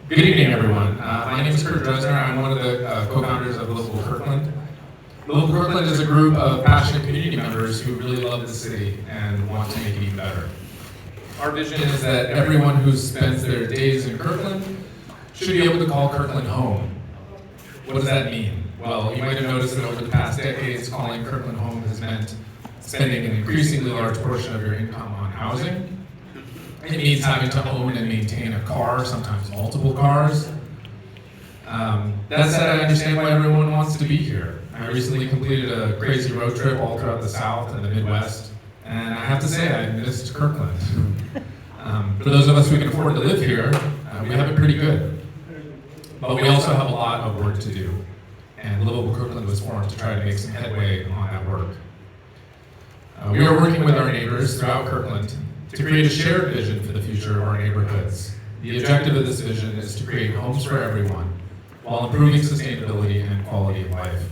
Good evening, everyone. My name is Kurt Dresner. I'm one of the co-founders of Liveable Kirkland. Liveable Kirkland is a group of passionate community members who really love the city and want to make it even better. Our vision is that everyone who spends their days in Kirkland should be able to call Kirkland home. What does that mean? Well, you might have noticed that over the past decades, calling Kirkland home has meant spending an increasingly large portion of your income on housing. It means having to own and maintain a car, sometimes multiple cars. That said, I understand why everyone wants to be here. I recently completed a crazy road trip all throughout the South and the Midwest, and I have to say I missed Kirkland. For those of us who can afford to live here, we have it pretty good. But we also have a lot of work to do, and Liveable Kirkland was formed to try to make some headway on that work. We are working with our neighbors throughout Kirkland to create a shared vision for the future of our neighborhoods. The objective of this vision is to create homes for everyone while improving sustainability and quality of life.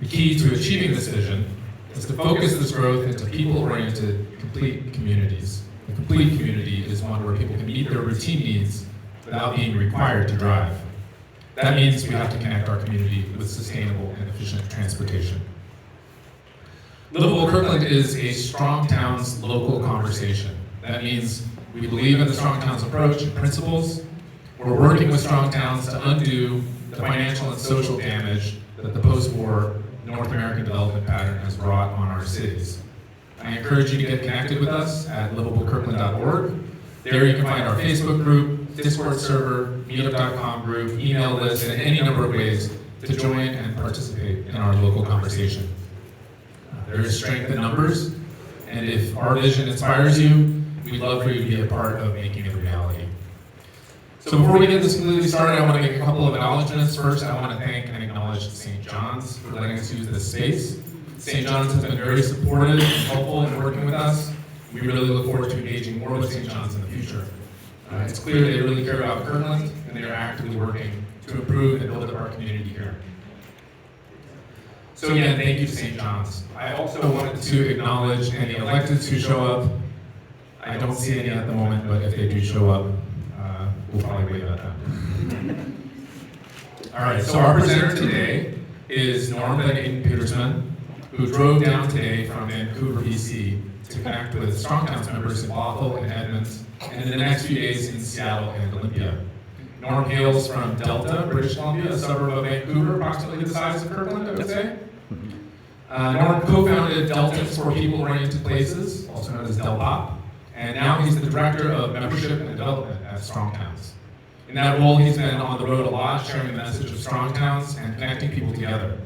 The key to achieving this vision is to focus this growth into people-oriented, complete communities. A complete community is one where people can meet their routine needs without being required to drive. That means we have to connect our community with sustainable and efficient transportation. Liveable Kirkland is a strong towns local conversation. That means we believe in the strong towns approach and principles. We're working with strong towns to undo the financial and social damage that the post-war North American development pattern has wrought on our cities. I encourage you to get connected with us at liveablekirkland.org. There you can find our Facebook group, Discord server, meetup.com group, email list, and any number of ways to join and participate in our local conversation. There is strength in numbers, and if our vision inspires you, we'd love for you to be a part of making it a reality. So before we get this completely started, I want to make a couple of acknowledgments. First, I want to thank and acknowledge St. John's for letting us use this space. St. John's has been very supportive and helpful in working with us. We really look forward to engaging more with St. John's in the future. It's clear they really care about Kirkland, and they are actively working to improve and build up our community here. So again, thank you to St. John's. I also wanted to acknowledge any electeds who show up. I don't see any at the moment, but if they do show up, we'll probably wait about that. All right, so our presenter today is Norm Van Petersman, who drove down today from Vancouver, BC, to connect with Strong Towns members in Bothell and Edmonds, and in the next few days in Seattle and Olympia. Norm hails from Delta, British Columbia, a suburb of Vancouver, approximately the size of Kirkland, I would say. Norm co-founded Delta's for People-Oriented Places, also known as DelPop, and now he's the Director of Membership and Development at Strong Towns. In that role, he's been on the road a lot, sharing the message of Strong Towns and connecting people together.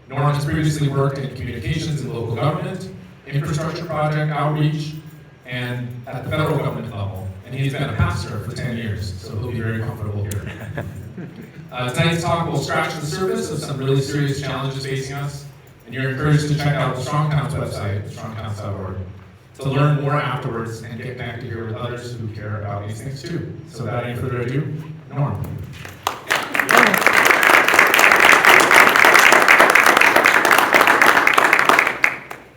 Norm has previously worked in communications and local government, infrastructure project outreach, and at the federal government level. And he's been a pastor for 10 years, so he'll be very comfortable here. Tonight's talk will scratch the surface of some really serious challenges facing us, and you're encouraged to check out the Strong Towns website, strongtowns.org, to learn more afterwards and get connected here with others who care about these things too. So without any further ado, Norm.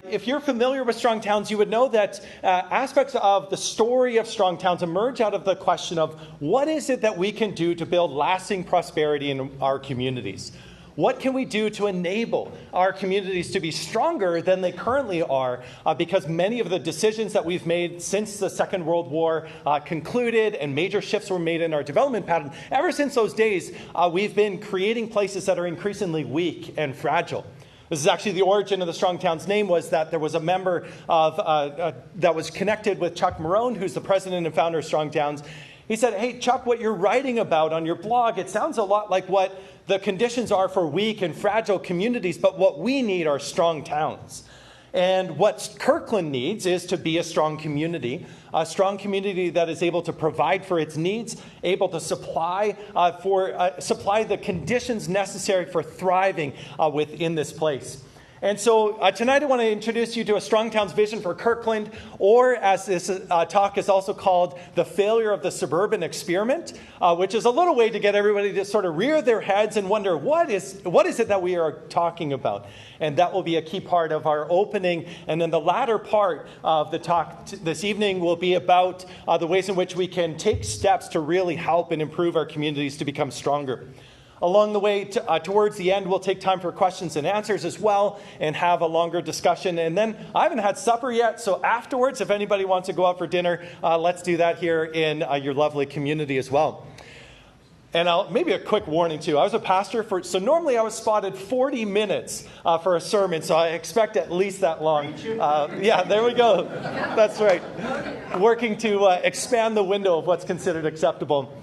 If you're familiar with Strong Towns, you would know that aspects of the story of Strong Towns emerge out of the question of what is it that we can do to build lasting prosperity in our communities? What can we do to enable our communities to be stronger than they currently are? Because many of the decisions that we've made since the Second World War concluded and major shifts were made in our development pattern, ever since those days, we've been creating places that are increasingly weak and fragile. This is actually the origin of the Strong Towns name, was that there was a member of that was connected with Chuck Marone, who's the president and founder of Strong Towns. He said, "Hey, Chuck, what you're writing about on your blog, it sounds a lot like what the conditions are for weak and fragile communities, but what we need are strong towns." And what Kirkland needs is to be a strong community that is able to provide for its needs, able to supply the conditions necessary for thriving within this place. And so tonight I want to introduce you to a Strong Towns vision for Kirkland, or as this talk is also called, the failure of the suburban experiment, which is a little way to get everybody to sort of rear their heads and wonder, what is it that we are talking about? And that will be a key part of our opening. And then the latter part of the talk this evening will be about the ways in which we can take steps to really help and improve our communities to become stronger. Along the way, towards the end, we'll take time for questions and answers as well and have a longer discussion. And then I haven't had supper yet, so afterwards, if anybody wants to go out for dinner, let's do that here in your lovely community as well. And maybe a quick warning, too. I was a pastor so normally I was spotted 40 minutes for a sermon, so I expect at least that long. Yeah, there we go. That's right. Working to expand the window of what's considered acceptable.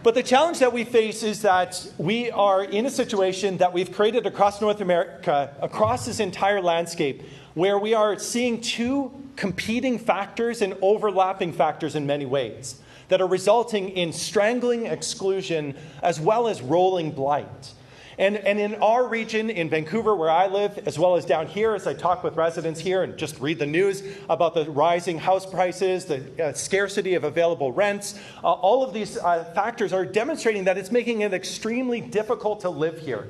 But the challenge that we face is that we are in a situation that we've created across North America, across this entire landscape, where we are seeing two competing factors and overlapping factors in many ways that are resulting in strangling exclusion as well as rolling blight. And in our region, in Vancouver, where I live, as well as down here, as I talk with residents here and just read the news about the rising house prices, the scarcity of available rents, all of these factors are demonstrating that it's making it extremely difficult to live here.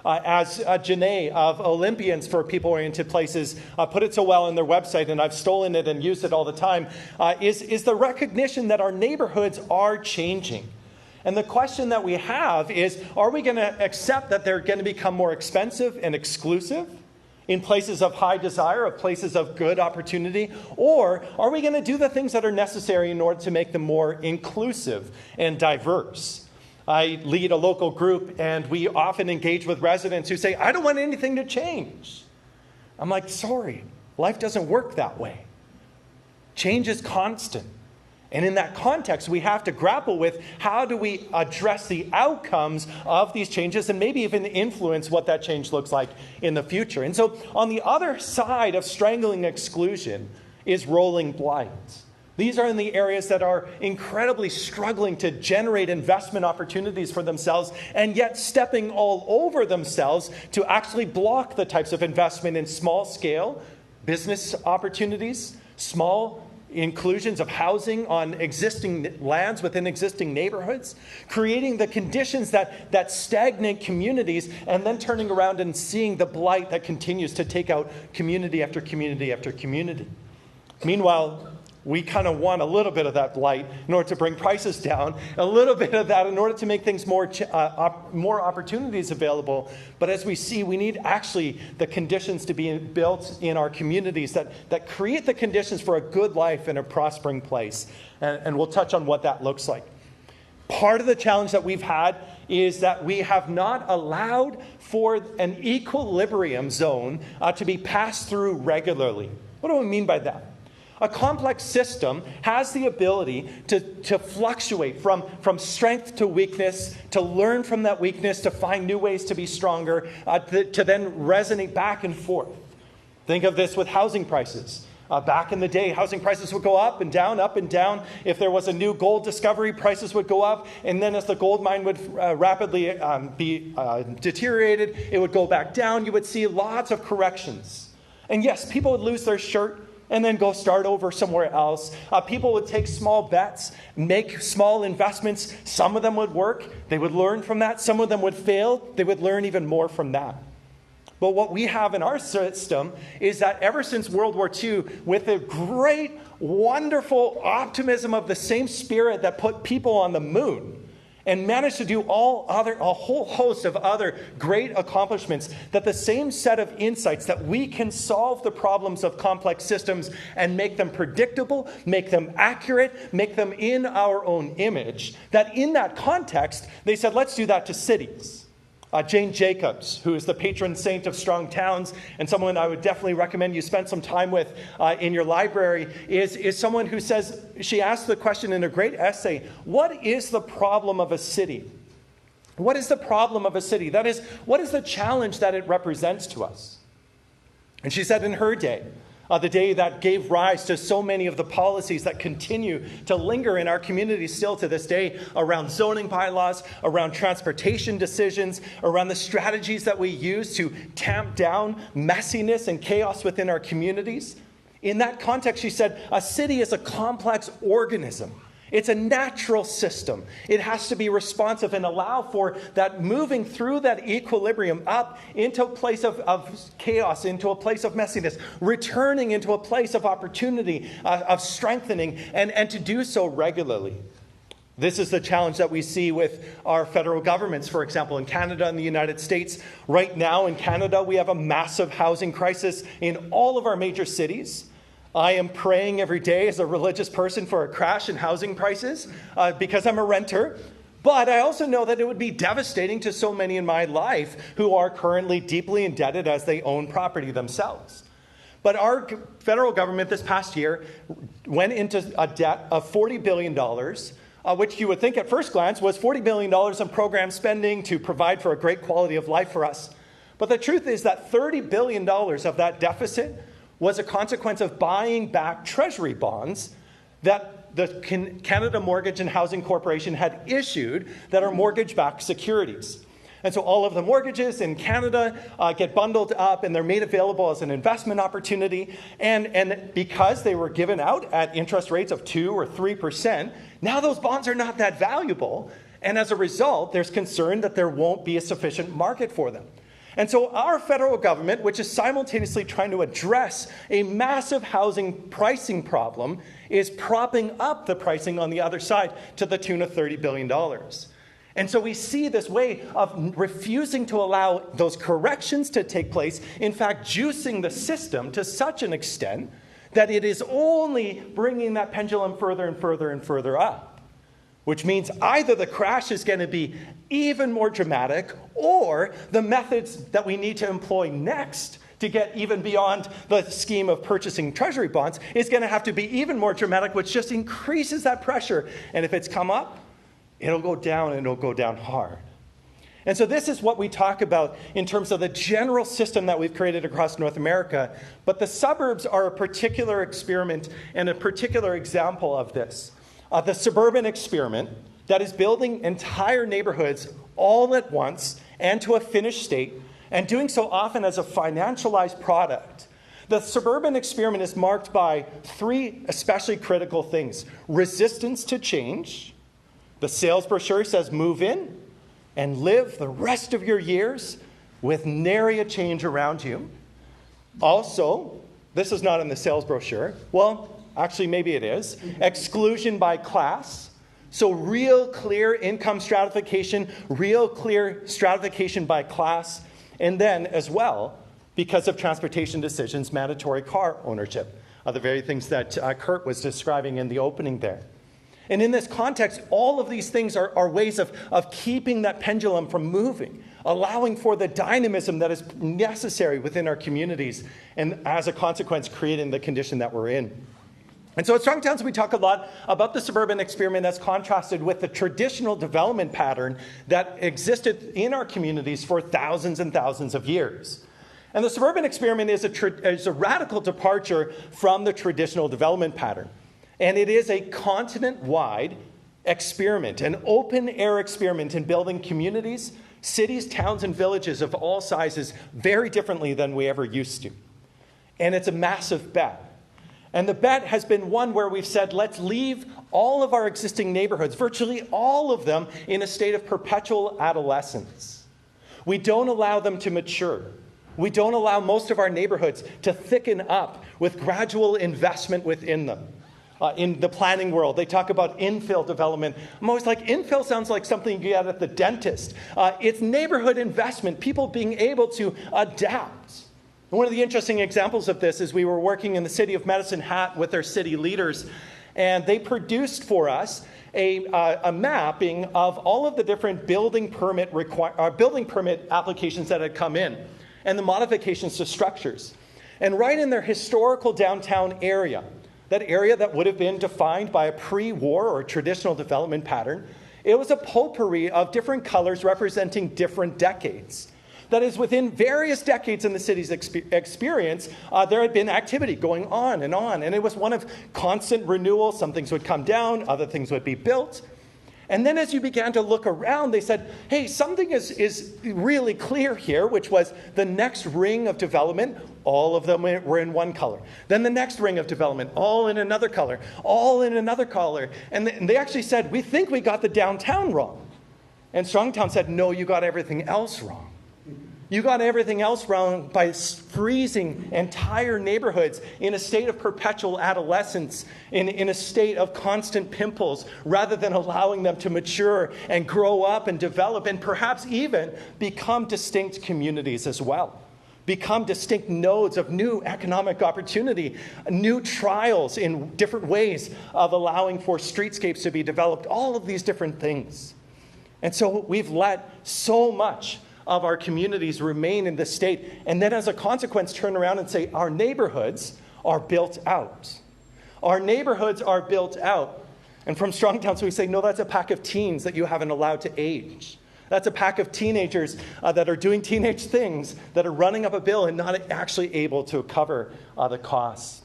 As Janae of Olympians for People-Oriented Places put it so well on their website, and I've stolen it and used it all the time, is the recognition that our neighborhoods are changing. And the question that we have is, are we going to accept that they're going to become more expensive and exclusive in places of high desire, of places of good opportunity? Or are we going to do the things that are necessary in order to make them more inclusive and diverse? I lead a local group, and we often engage with residents who say, I don't want anything to change. I'm like, sorry, life doesn't work that way. Change is constant. And in that context, we have to grapple with how do we address the outcomes of these changes and maybe even influence what that change looks like in the future. And so on the other side of strangling exclusion is rolling blight. These are in the areas that are incredibly struggling to generate investment opportunities for themselves and yet stepping all over themselves to actually block the types of investment in small scale business opportunities, small inclusions of housing on existing lands within existing neighborhoods, creating the conditions that stagnate communities, and then turning around and seeing the blight that continues to take out community after community after community. Meanwhile, we kind of want a little bit of that blight in order to bring prices down, a little bit of that in order to make things more opportunities available. But as we see, we need actually the conditions to be built in our communities that create the conditions for a good life and a prospering place. And we'll touch on what that looks like. Part of the challenge that we've had is that we have not allowed for an equilibrium zone to be passed through regularly. What do I mean by that? A complex system has the ability to fluctuate from strength to weakness, to learn from that weakness, to find new ways to be stronger, to then resonate back and forth. Think of this with housing prices. Back in the day, housing prices would go up and down, up and down. If there was a new gold discovery, prices would go up. And then as the gold mine would rapidly be deteriorated, it would go back down. You would see lots of corrections. And yes, people would lose their shirt and then go start over somewhere else. People would take small bets, make small investments. Some of them would work. They would learn from that. Some of them would fail. They would learn even more from that. But what we have in our system is that ever since World War II, with the great, wonderful optimism of the same spirit that put people on the moon, and managed to do a whole host of other great accomplishments, that the same set of insights that we can solve the problems of complex systems and make them predictable, make them accurate, make them in our own image, that in that context, they said, let's do that to cities. Jane Jacobs, who is the patron saint of strong towns, and someone I would definitely recommend you spend some time with in your library, is someone who says, she asked the question in a great essay, what is the problem of a city? What is the problem of a city? That is, what is the challenge that it represents to us? And she said in her day, The day that gave rise to so many of the policies that continue to linger in our community still to this day around zoning bylaws, around transportation decisions, around the strategies that we use to tamp down messiness and chaos within our communities. In that context, she said, a city is a complex organism. It's a natural system. It has to be responsive and allow for that moving through that equilibrium up into a place of chaos, into a place of messiness, returning into a place of opportunity, of strengthening, and to do so regularly. This is the challenge that we see with our federal governments, for example, in Canada and the United States. Right now in Canada, we have a massive housing crisis in all of our major cities. I am praying every day as a religious person for a crash in housing prices because I'm a renter. But I also know that it would be devastating to so many in my life who are currently deeply indebted as they own property themselves. But our federal government this past year went into a debt of $40 billion, which you would think at first glance was $40 billion in program spending to provide for a great quality of life for us. But the truth is that $30 billion of that deficit was a consequence of buying back treasury bonds that the Canada Mortgage and Housing Corporation had issued that are mortgage-backed securities. And so all of the mortgages in Canada get bundled up and they're made available as an investment opportunity. And because they were given out at interest rates of 2 or 3%, now those bonds are not that valuable. And as a result, there's concern that there won't be a sufficient market for them. And so our federal government, which is simultaneously trying to address a massive housing pricing problem, is propping up the pricing on the other side to the tune of $30 billion. And so we see this way of refusing to allow those corrections to take place, in fact, juicing the system to such an extent that it is only bringing that pendulum further and further and further up. Which means either the crash is going to be even more dramatic, or the methods that we need to employ next to get even beyond the scheme of purchasing treasury bonds is going to have to be even more dramatic, which just increases that pressure. And if it's come up, it'll go down, and it'll go down hard. And so this is what we talk about in terms of the general system that we've created across North America. But the suburbs are a particular experiment and a particular example of this. The suburban experiment that is building entire neighborhoods all at once and to a finished state, and doing so often as a financialized product. The suburban experiment is marked by 3 especially critical things: resistance to change. The sales brochure says move in and live the rest of your years with nary a change around you. Also, this is not in the sales brochure. Well, actually, maybe it is. Exclusion by class. So real clear income stratification, real clear stratification by class. And then as well, because of transportation decisions, mandatory car ownership. The very things that Kurt was describing in the opening there. And in this context, all of these things are ways of keeping that pendulum from moving, allowing for the dynamism that is necessary within our communities, and as a consequence, creating the condition that we're in. And so at Strong Towns, we talk a lot about the suburban experiment that's contrasted with the traditional development pattern that existed in our communities for thousands and thousands of years. And the suburban experiment is a radical departure from the traditional development pattern. And it is a continent-wide experiment, an open-air experiment in building communities, cities, towns, and villages of all sizes very differently than we ever used to. And it's a massive bet. And the bet has been one where we've said, let's leave all of our existing neighborhoods, virtually all of them, in a state of perpetual adolescence. We don't allow them to mature. We don't allow most of our neighborhoods to thicken up with gradual investment within them. In the planning world, they talk about infill development. I'm always like, infill sounds like something you get at the dentist. It's neighborhood investment, people being able to adapt. One of the interesting examples of this is we were working in the city of Medicine Hat with their city leaders, and they produced for us a mapping of all of the different building permit applications that had come in, and the modifications to structures. And right in their historical downtown area, that area that would have been defined by a pre-war or traditional development pattern, it was a potpourri of different colors representing different decades. That is, within various decades in the city's experience, there had been activity going on, and it was one of constant renewal. Some things would come down, other things would be built. And then as you began to look around, they said, hey, something is really clear here, which was the next ring of development, all of them were in one color. Then the next ring of development, all in another color, all in another color. And they actually said, we think we got the downtown wrong. And Strongtown said, no, you got everything else wrong. You got everything else wrong by freezing entire neighborhoods in a state of perpetual adolescence, in a state of constant pimples, rather than allowing them to mature and grow up and develop and perhaps even become distinct communities as well. Become distinct nodes of new economic opportunity, new trials in different ways of allowing for streetscapes to be developed, all of these different things. And so we've let so much of our communities remain in this state, and then as a consequence turn around and say, our neighborhoods are built out. Our neighborhoods are built out. And from Strongtown, so we say, no, that's a pack of teens that you haven't allowed to age. That's a pack of teenagers that are doing teenage things, that are running up a bill and not actually able to cover the costs.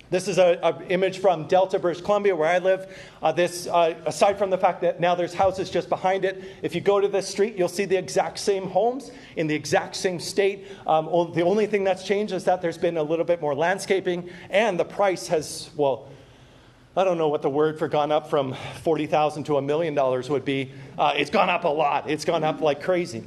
This is an image from Delta, British Columbia, where I live. Aside from the fact that now there's houses just behind it, if you go to this street, you'll see the exact same homes in the exact same state. The only thing that's changed is that there's been a little bit more landscaping, and the price has, well, I don't know what the word for gone up from $40,000 to $1 million would be. It's gone up a lot. It's gone up like crazy.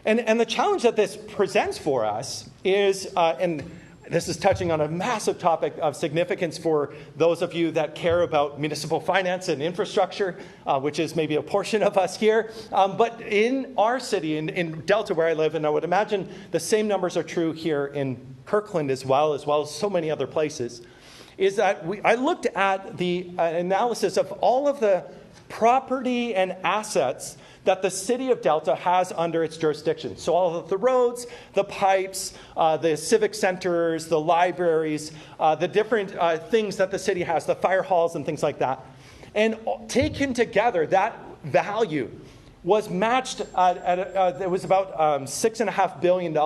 And the challenge that this presents for us is, and this is touching on a massive topic of significance for those of you that care about municipal finance and infrastructure, which is maybe a portion of us here. But in our city, in Delta where I live, and I would imagine the same numbers are true here in Kirkland as well as so many other places, is that I looked at the analysis of all of the property and assets that the city of Delta has under its jurisdiction. So all of the roads, the pipes, the civic centers, the libraries, the different things that the city has, the fire halls and things like that. And taken together, that value was matched it was about $6.5 billion.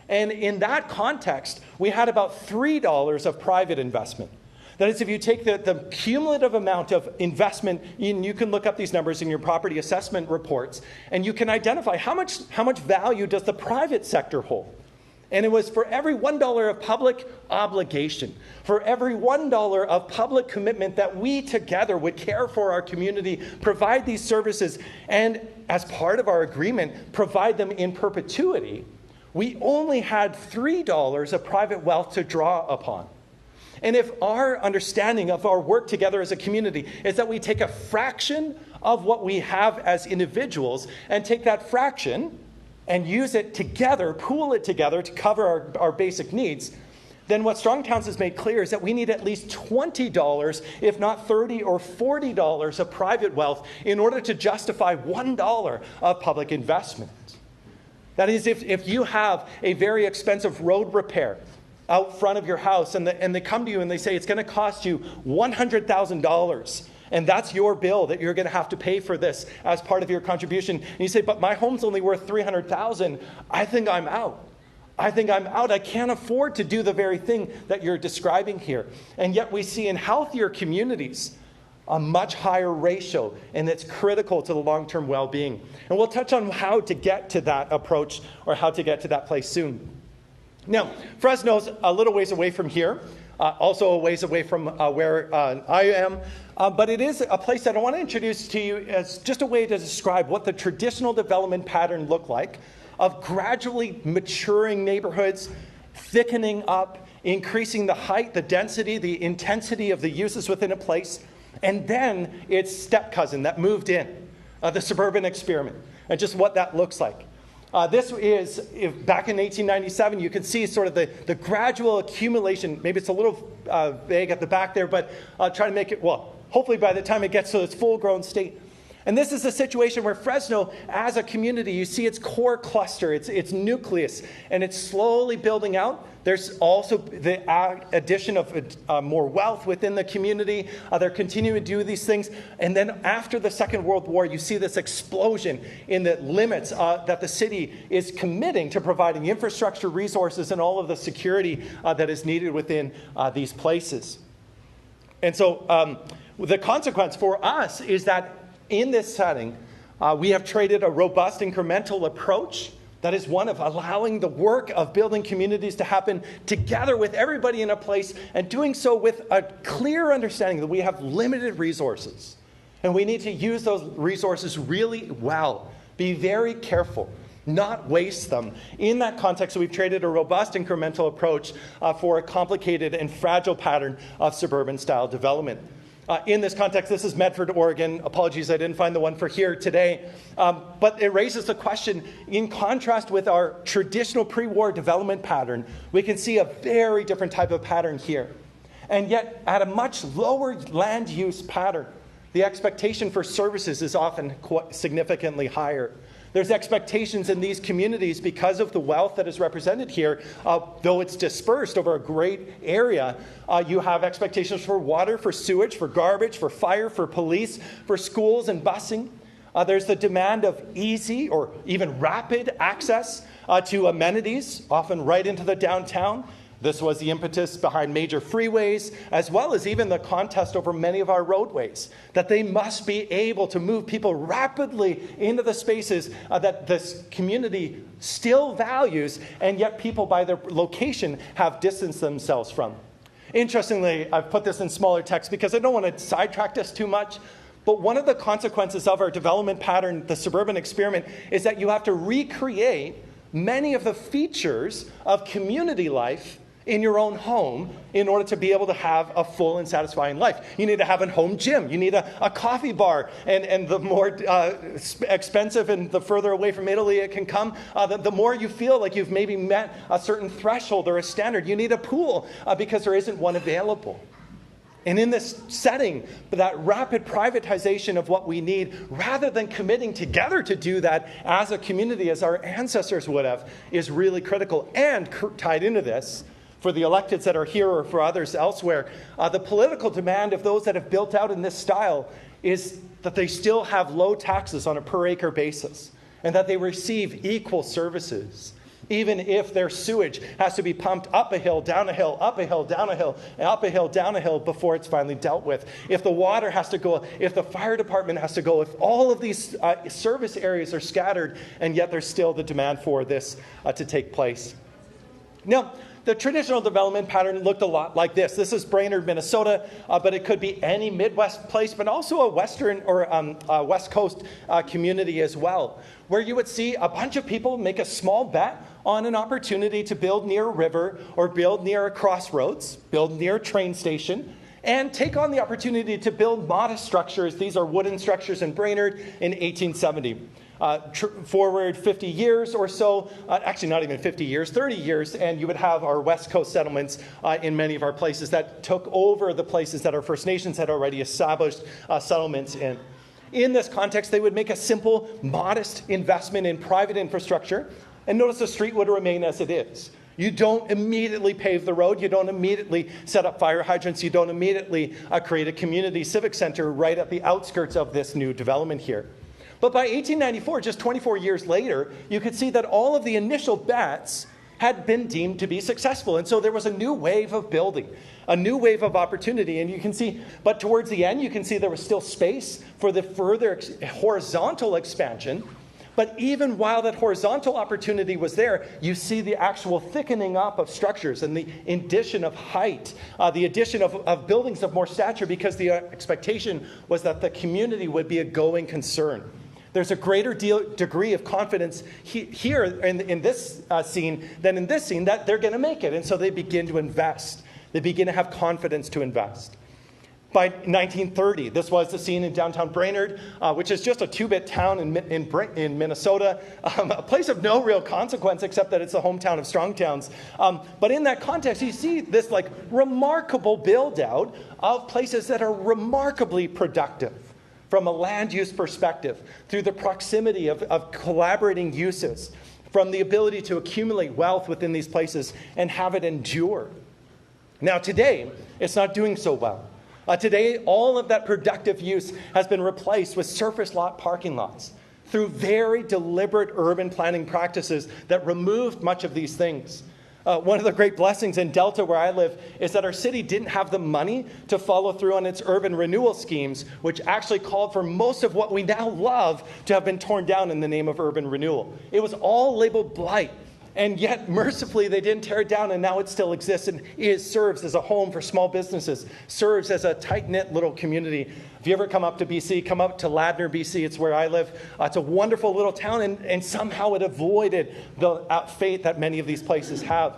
And in that context, we had about $3 of private investment. That is, if you take the cumulative amount of investment, you can look up these numbers in your property assessment reports, and you can identify how much value does the private sector hold. And it was for every $1 of public obligation, for every $1 of public commitment that we together would care for our community, provide these services, and as part of our agreement, provide them in perpetuity, we only had $3 of private wealth to draw upon. And if our understanding of our work together as a community is that we take a fraction of what we have as individuals and take that fraction and use it together, pool it together to cover our basic needs, then what Strongtowns has made clear is that we need at least $20, if not $30 or $40 of private wealth in order to justify $1 of public investment. That is, if you have a very expensive road repair out front of your house, and they come to you and they say it's going to cost you $100,000, and that's your bill that you're going to have to pay for this as part of your contribution. And you say, but my home's only worth $300,000. I think I'm out. I can't afford to do the very thing that you're describing here. And yet we see in healthier communities a much higher ratio, and it's critical to the long-term well-being. And we'll touch on how to get to that approach or how to get to that place soon. Now, Fresno's a little ways away from here, also a ways away from where I am, but it is a place that I want to introduce to you as just a way to describe what the traditional development pattern looked like of gradually maturing neighborhoods, thickening up, increasing the height, the density, the intensity of the uses within a place, and then its step cousin that moved in, the suburban experiment, and just what that looks like. This is, back in 1897, you can see sort of the gradual accumulation. Maybe it's a little vague at the back there, but I'll try to make it, well, hopefully by the time it gets to its full-grown state, And this is a situation where Fresno, as a community, you see its core cluster, its nucleus, and it's slowly building out. There's also the addition of more wealth within the community. They're continuing to do these things. And then after the Second World War, you see this explosion in the limits that the city is committing to providing infrastructure, resources, and all of the security that is needed within these places. And so the consequence for us is that in this setting, we have traded a robust incremental approach that is one of allowing the work of building communities to happen together with everybody in a place, and doing so with a clear understanding that we have limited resources. And we need to use those resources really well. Be very careful, not waste them. In that context, we've traded a robust incremental approach for a complicated and fragile pattern of suburban-style development. In this context, this is Medford, Oregon. Apologies, I didn't find the one for here today. But it raises the question, in contrast with our traditional pre-war development pattern, we can see a very different type of pattern here. And yet, at a much lower land use pattern, the expectation for services is often quite significantly higher. There's expectations in these communities because of the wealth that is represented here. Though it's dispersed over a great area, you have expectations for water, for sewage, for garbage, for fire, for police, for schools and busing. There's the demand of easy or even rapid access to amenities, often right into the downtown. This was the impetus behind major freeways, as well as even the contest over many of our roadways, that they must be able to move people rapidly into the spaces that this community still values, and yet people by their location have distanced themselves from. Interestingly, I've put this in smaller text because I don't want to sidetrack this too much, but one of the consequences of our development pattern, the suburban experiment, is that you have to recreate many of the features of community life in your own home in order to be able to have a full and satisfying life. You need to have a home gym. You need a coffee bar. And the more expensive and the further away from Italy it can come, the more you feel like you've maybe met a certain threshold or a standard. You need a pool because there isn't one available. And in this setting, that rapid privatization of what we need, rather than committing together to do that as a community, as our ancestors would have, is really critical. And tied into this, for the electeds that are here or for others elsewhere, the political demand of those that have built out in this style is that they still have low taxes on a per acre basis, and that they receive equal services, even if their sewage has to be pumped up a hill, down a hill, up a hill, down a hill, and up a hill, down a hill before it's finally dealt with. If the water has to go, if the fire department has to go, if all of these service areas are scattered, and yet there's still the demand for this to take place. Now, the traditional development pattern looked a lot like this. This is Brainerd, Minnesota, but it could be any Midwest place, but also a Western or West Coast community as well, where you would see a bunch of people make a small bet on an opportunity to build near a river or build near a crossroads, build near a train station, and take on the opportunity to build modest structures. These are wooden structures in Brainerd in 1870. Forward 50 years or so, actually not even 50 years, 30 years, and you would have our West Coast settlements in many of our places that took over the places that our First Nations had already established settlements in. In this context, they would make a simple, modest investment in private infrastructure, and notice the street would remain as it is. You don't immediately pave the road. You don't immediately set up fire hydrants. You don't immediately create a community civic center right at the outskirts of this new development here. But by 1894, just 24 years later, you could see that all of the initial bets had been deemed to be successful. And so there was a new wave of building, a new wave of opportunity. And you can see, but towards the end, you can see there was still space for the further horizontal expansion. But even while that horizontal opportunity was there, you see the actual thickening up of structures and the addition of height, the addition of buildings of more stature, because the expectation was that the community would be a going concern. There's a greater degree of confidence here in this scene than in this scene that they're going to make it. And so they begin to invest. They begin to have confidence to invest. By 1930, this was the scene in downtown Brainerd, which is just a two-bit town in Minnesota, a place of no real consequence except that it's the hometown of strong towns. But in that context, you see this remarkable build-out of places that are remarkably productive. from a land use perspective, through the proximity of collaborating uses, from the ability to accumulate wealth within these places and have it endure. Now today, it's not doing so well. Today, all of that productive use has been replaced with surface lot parking lots through very deliberate urban planning practices that removed much of these things. One of the great blessings in Delta, where I live, is that our city didn't have the money to follow through on its urban renewal schemes, which actually called for most of what we now love to have been torn down in the name of urban renewal. It was all labeled blight. And yet, mercifully, they didn't tear it down, and now it still exists and serves as a home for small businesses, serves as a tight-knit little community. If you ever come up to BC, come up to Ladner, BC. It's where I live. It's a wonderful little town, and somehow it avoided the fate that many of these places have.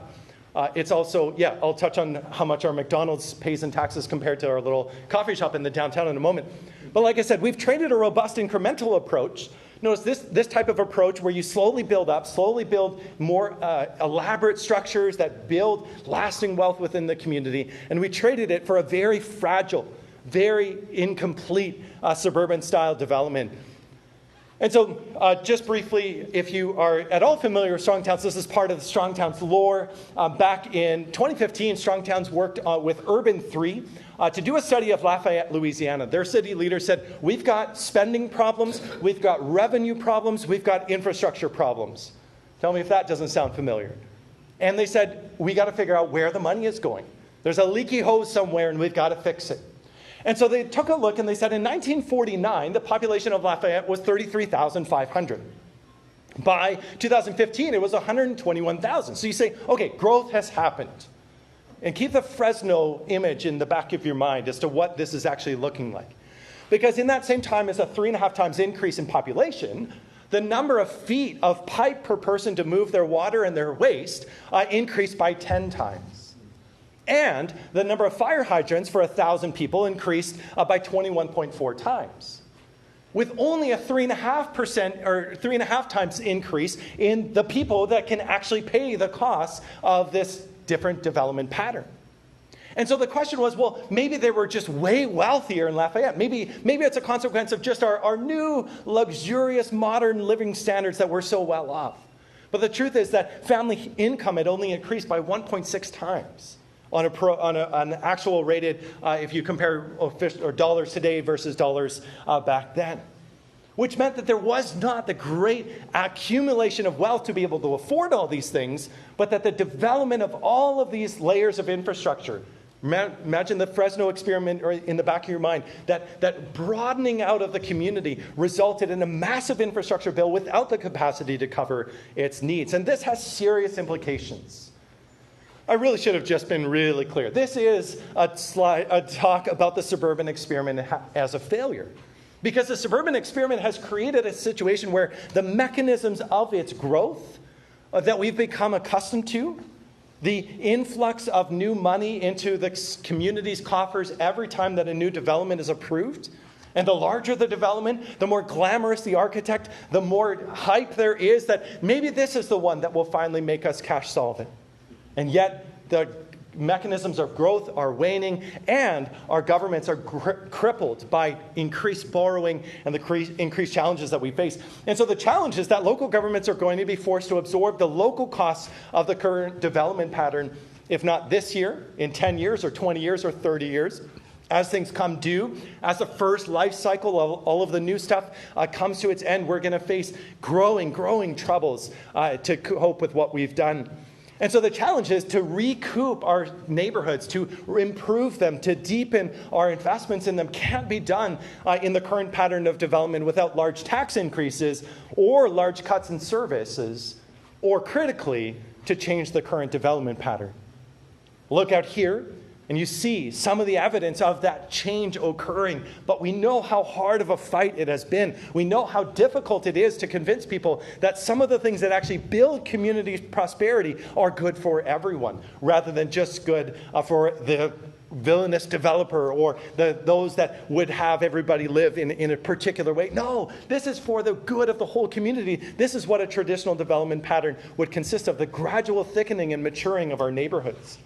It's also, I'll touch on how much our McDonald's pays in taxes compared to our little coffee shop in the downtown in a moment. But like I said, we've traded a robust incremental approach. Notice this type of approach where you slowly build up, slowly build more elaborate structures that build lasting wealth within the community. And we traded it for a very fragile, very incomplete suburban style development. And so just briefly, if you are at all familiar with Strong Towns, this is part of the Strong Towns lore. Back in 2015, Strong Towns worked with Urban 3 to do a study of Lafayette, Louisiana. Their city leader said, we've got spending problems, we've got revenue problems, we've got infrastructure problems. Tell me if that doesn't sound familiar. And they said, we got to figure out where the money is going. There's a leaky hose somewhere and we've got to fix it. And so they took a look and they said in 1949, the population of Lafayette was 33,500. By 2015, it was 121,000. So you say, okay, growth has happened. And keep the Fresno image in the back of your mind as to what this is actually looking like. Because in that same time as a 3.5 times increase in population, the number of feet of pipe per person to move their water and their waste increased by 10 times. And the number of fire hydrants for 1,000 people increased by 21.4 times. With only a 3.5% or 3.5 times increase in the people that can actually pay the costs of this different development pattern. And so the question was, well, maybe they were just way wealthier in Lafayette. Maybe it's a consequence of just our new luxurious modern living standards that we're so well off. But the truth is that family income had only increased by 1.6 times on an actual rated, if you compare dollars today versus dollars back then. Which meant that there was not the great accumulation of wealth to be able to afford all these things, but that the development of all of these layers of infrastructure, imagine the Fresno experiment in the back of your mind, that broadening out of the community resulted in a massive infrastructure bill without the capacity to cover its needs. And this has serious implications. I really should have just been really clear. This is a talk about the suburban experiment as a failure. Because the suburban experiment has created a situation where the mechanisms of its growth that we've become accustomed to, the influx of new money into the community's coffers every time that a new development is approved, and the larger the development, the more glamorous the architect, the more hype there is that maybe this is the one that will finally make us cash solvent. And yet the mechanisms of growth are waning, and our governments are crippled by increased borrowing and the increased challenges that we face. And so the challenge is that local governments are going to be forced to absorb the local costs of the current development pattern, if not this year, in 10 years or 20 years or 30 years. As things come due, as the first life cycle of all of the new stuff comes to its end, we're going to face growing troubles to cope with what we've done. And so the challenge is to recoup our neighborhoods, to improve them, to deepen our investments in them. Can't be done in the current pattern of development without large tax increases or large cuts in services, or critically, to change the current development pattern. Look out here, and you see some of the evidence of that change occurring. But we know how hard of a fight it has been. We know how difficult it is to convince people that some of the things that actually build community prosperity are good for everyone, rather than just good for the villainous developer or those that would have everybody live in a particular way. No, this is for the good of the whole community. This is what a traditional development pattern would consist of, the gradual thickening and maturing of our neighborhoods.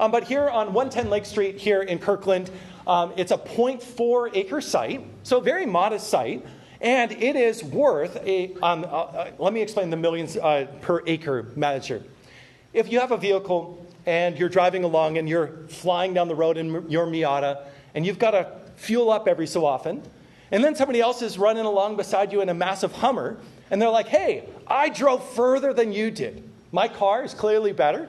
But here on 110 Lake Street here in Kirkland, it's a 0.4 acre site, so a very modest site, and it is worth let me explain the millions per acre measure. If you have a vehicle and you're driving along and you're flying down the road in your Miata, and you've got to fuel up every so often, and then somebody else is running along beside you in a massive Hummer, and they're like, hey, I drove further than you did. My car is clearly better.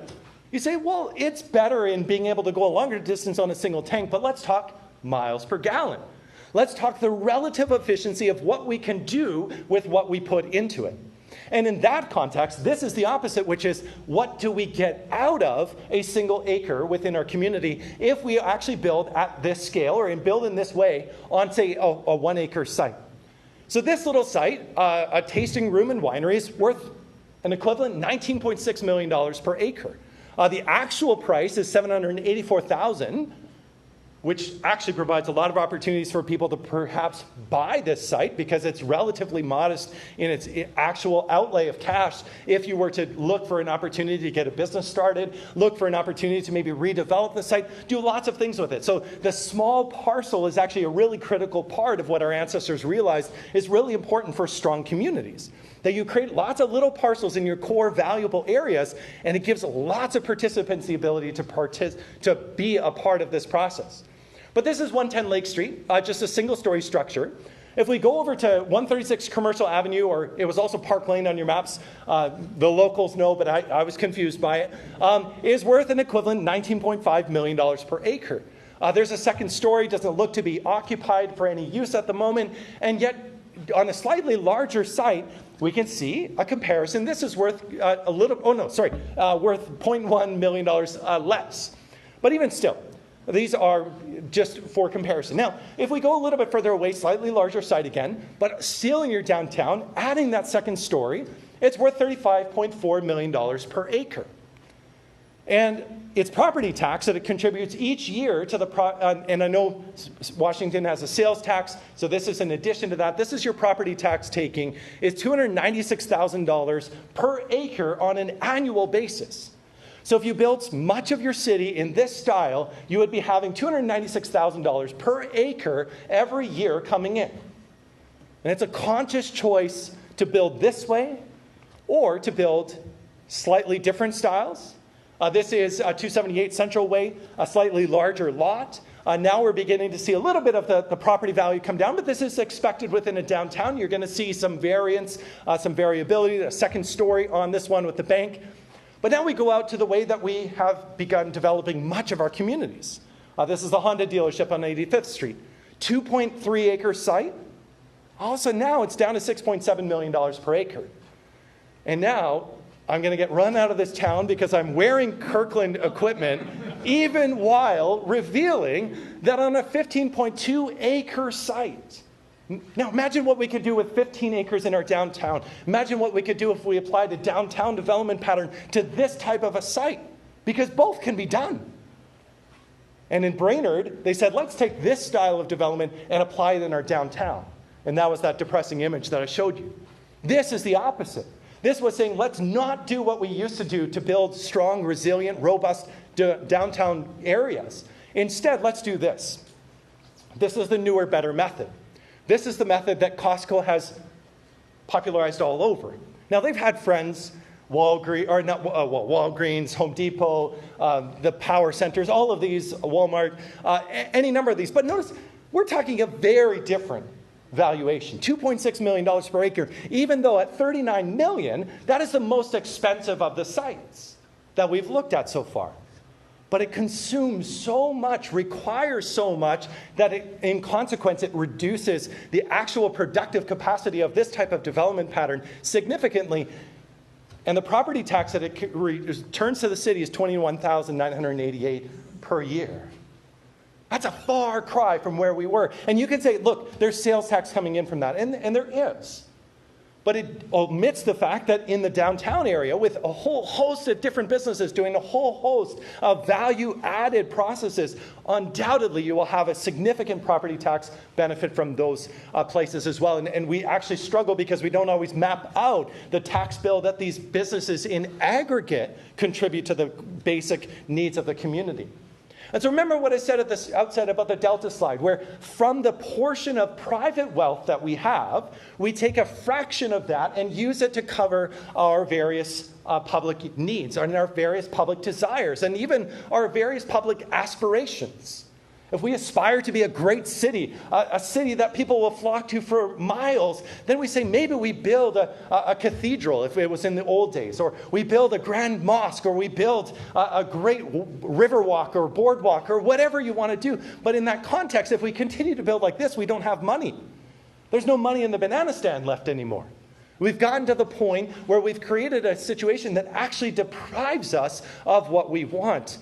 You say, well, it's better in being able to go a longer distance on a single tank, but let's talk miles per gallon. Let's talk the relative efficiency of what we can do with what we put into it. And in that context, this is the opposite, which is what do we get out of a single acre within our community if we actually build at this scale or build in this way on, say, a 1 acre site. So this little site, a tasting room and winery, is worth an equivalent $19.6 million per acre. The actual price is $784,000, which actually provides a lot of opportunities for people to perhaps buy this site because it's relatively modest in its actual outlay of cash. If you were to look for an opportunity to get a business started, look for an opportunity to maybe redevelop the site, do lots of things with it. So the small parcel is actually a really critical part of what our ancestors realized is really important for strong communities. That you create lots of little parcels in your core valuable areas, and it gives lots of participants the ability to be a part of this process. But this is 110 Lake Street, just a single-story structure. If we go over to 136 Commercial Avenue, or it was also Park Lane on your maps, the locals know, but I was confused by it, is worth an equivalent $19.5 million per acre. There's a second story, doesn't look to be occupied for any use at the moment, and yet on a slightly larger site, we can see a comparison. This is worth worth $0.1 million less. But even still, these are just for comparison. Now, if we go a little bit further away, slightly larger site again, but still in your downtown, adding that second story, it's worth $35.4 million per acre. And it's property tax that it contributes each year to the, and I know Washington has a sales tax, so this is in addition to that. This is your property tax taking, is $296,000 per acre on an annual basis. So if you built much of your city in this style, you would be having $296,000 per acre every year coming in. And it's a conscious choice to build this way or to build slightly different styles. This is 278 Central Way, a slightly larger lot. Now we're beginning to see a little bit of the property value come down, but this is expected within a downtown. You're going to see some variance, some variability, a second story on this one with the bank. But now we go out to the way that we have begun developing much of our communities. This is the Honda dealership on 85th Street. 2.3 acre site. All of a sudden now it's down to $6.7 million per acre. And now I'm going to get run out of this town because I'm wearing Kirkland equipment, even while revealing that on a 15.2 acre site. Now imagine what we could do with 15 acres in our downtown. Imagine what we could do if we applied a downtown development pattern to this type of a site, because both can be done. And in Brainerd, they said, let's take this style of development and apply it in our downtown. And that was that depressing image that I showed you. This is the opposite. This was saying, let's not do what we used to do to build strong, resilient, robust downtown areas. Instead, let's do this. This is the newer, better method. This is the method that Costco has popularized all over. Now, they've had friends, Walgreens, Home Depot, the power centers, all of these, Walmart, any number of these. But notice, we're talking a very different valuation, $2.6 million per acre, even though at $39 million, that is the most expensive of the sites that we've looked at so far. But it consumes so much, requires so much, that in consequence, it reduces the actual productive capacity of this type of development pattern significantly. And the property tax that it returns to the city is $21,988 per year. That's a far cry from where we were. And you can say, look, there's sales tax coming in from that. And there is. But it omits the fact that in the downtown area, with a whole host of different businesses doing a whole host of value-added processes, undoubtedly you will have a significant property tax benefit from those places as well. And we actually struggle because we don't always map out the tax bill that these businesses in aggregate contribute to the basic needs of the community. And so remember what I said at the outset about the Delta slide, where from the portion of private wealth that we have, we take a fraction of that and use it to cover our various public needs and our various public desires and even our various public aspirations. If we aspire to be a great city, a city that people will flock to for miles, then we say maybe we build a cathedral if it was in the old days, or we build a grand mosque, or we build a great river walk or boardwalk or whatever you want to do. But in that context, if we continue to build like this, we don't have money. There's no money in the banana stand left anymore. We've gotten to the point where we've created a situation that actually deprives us of what we want.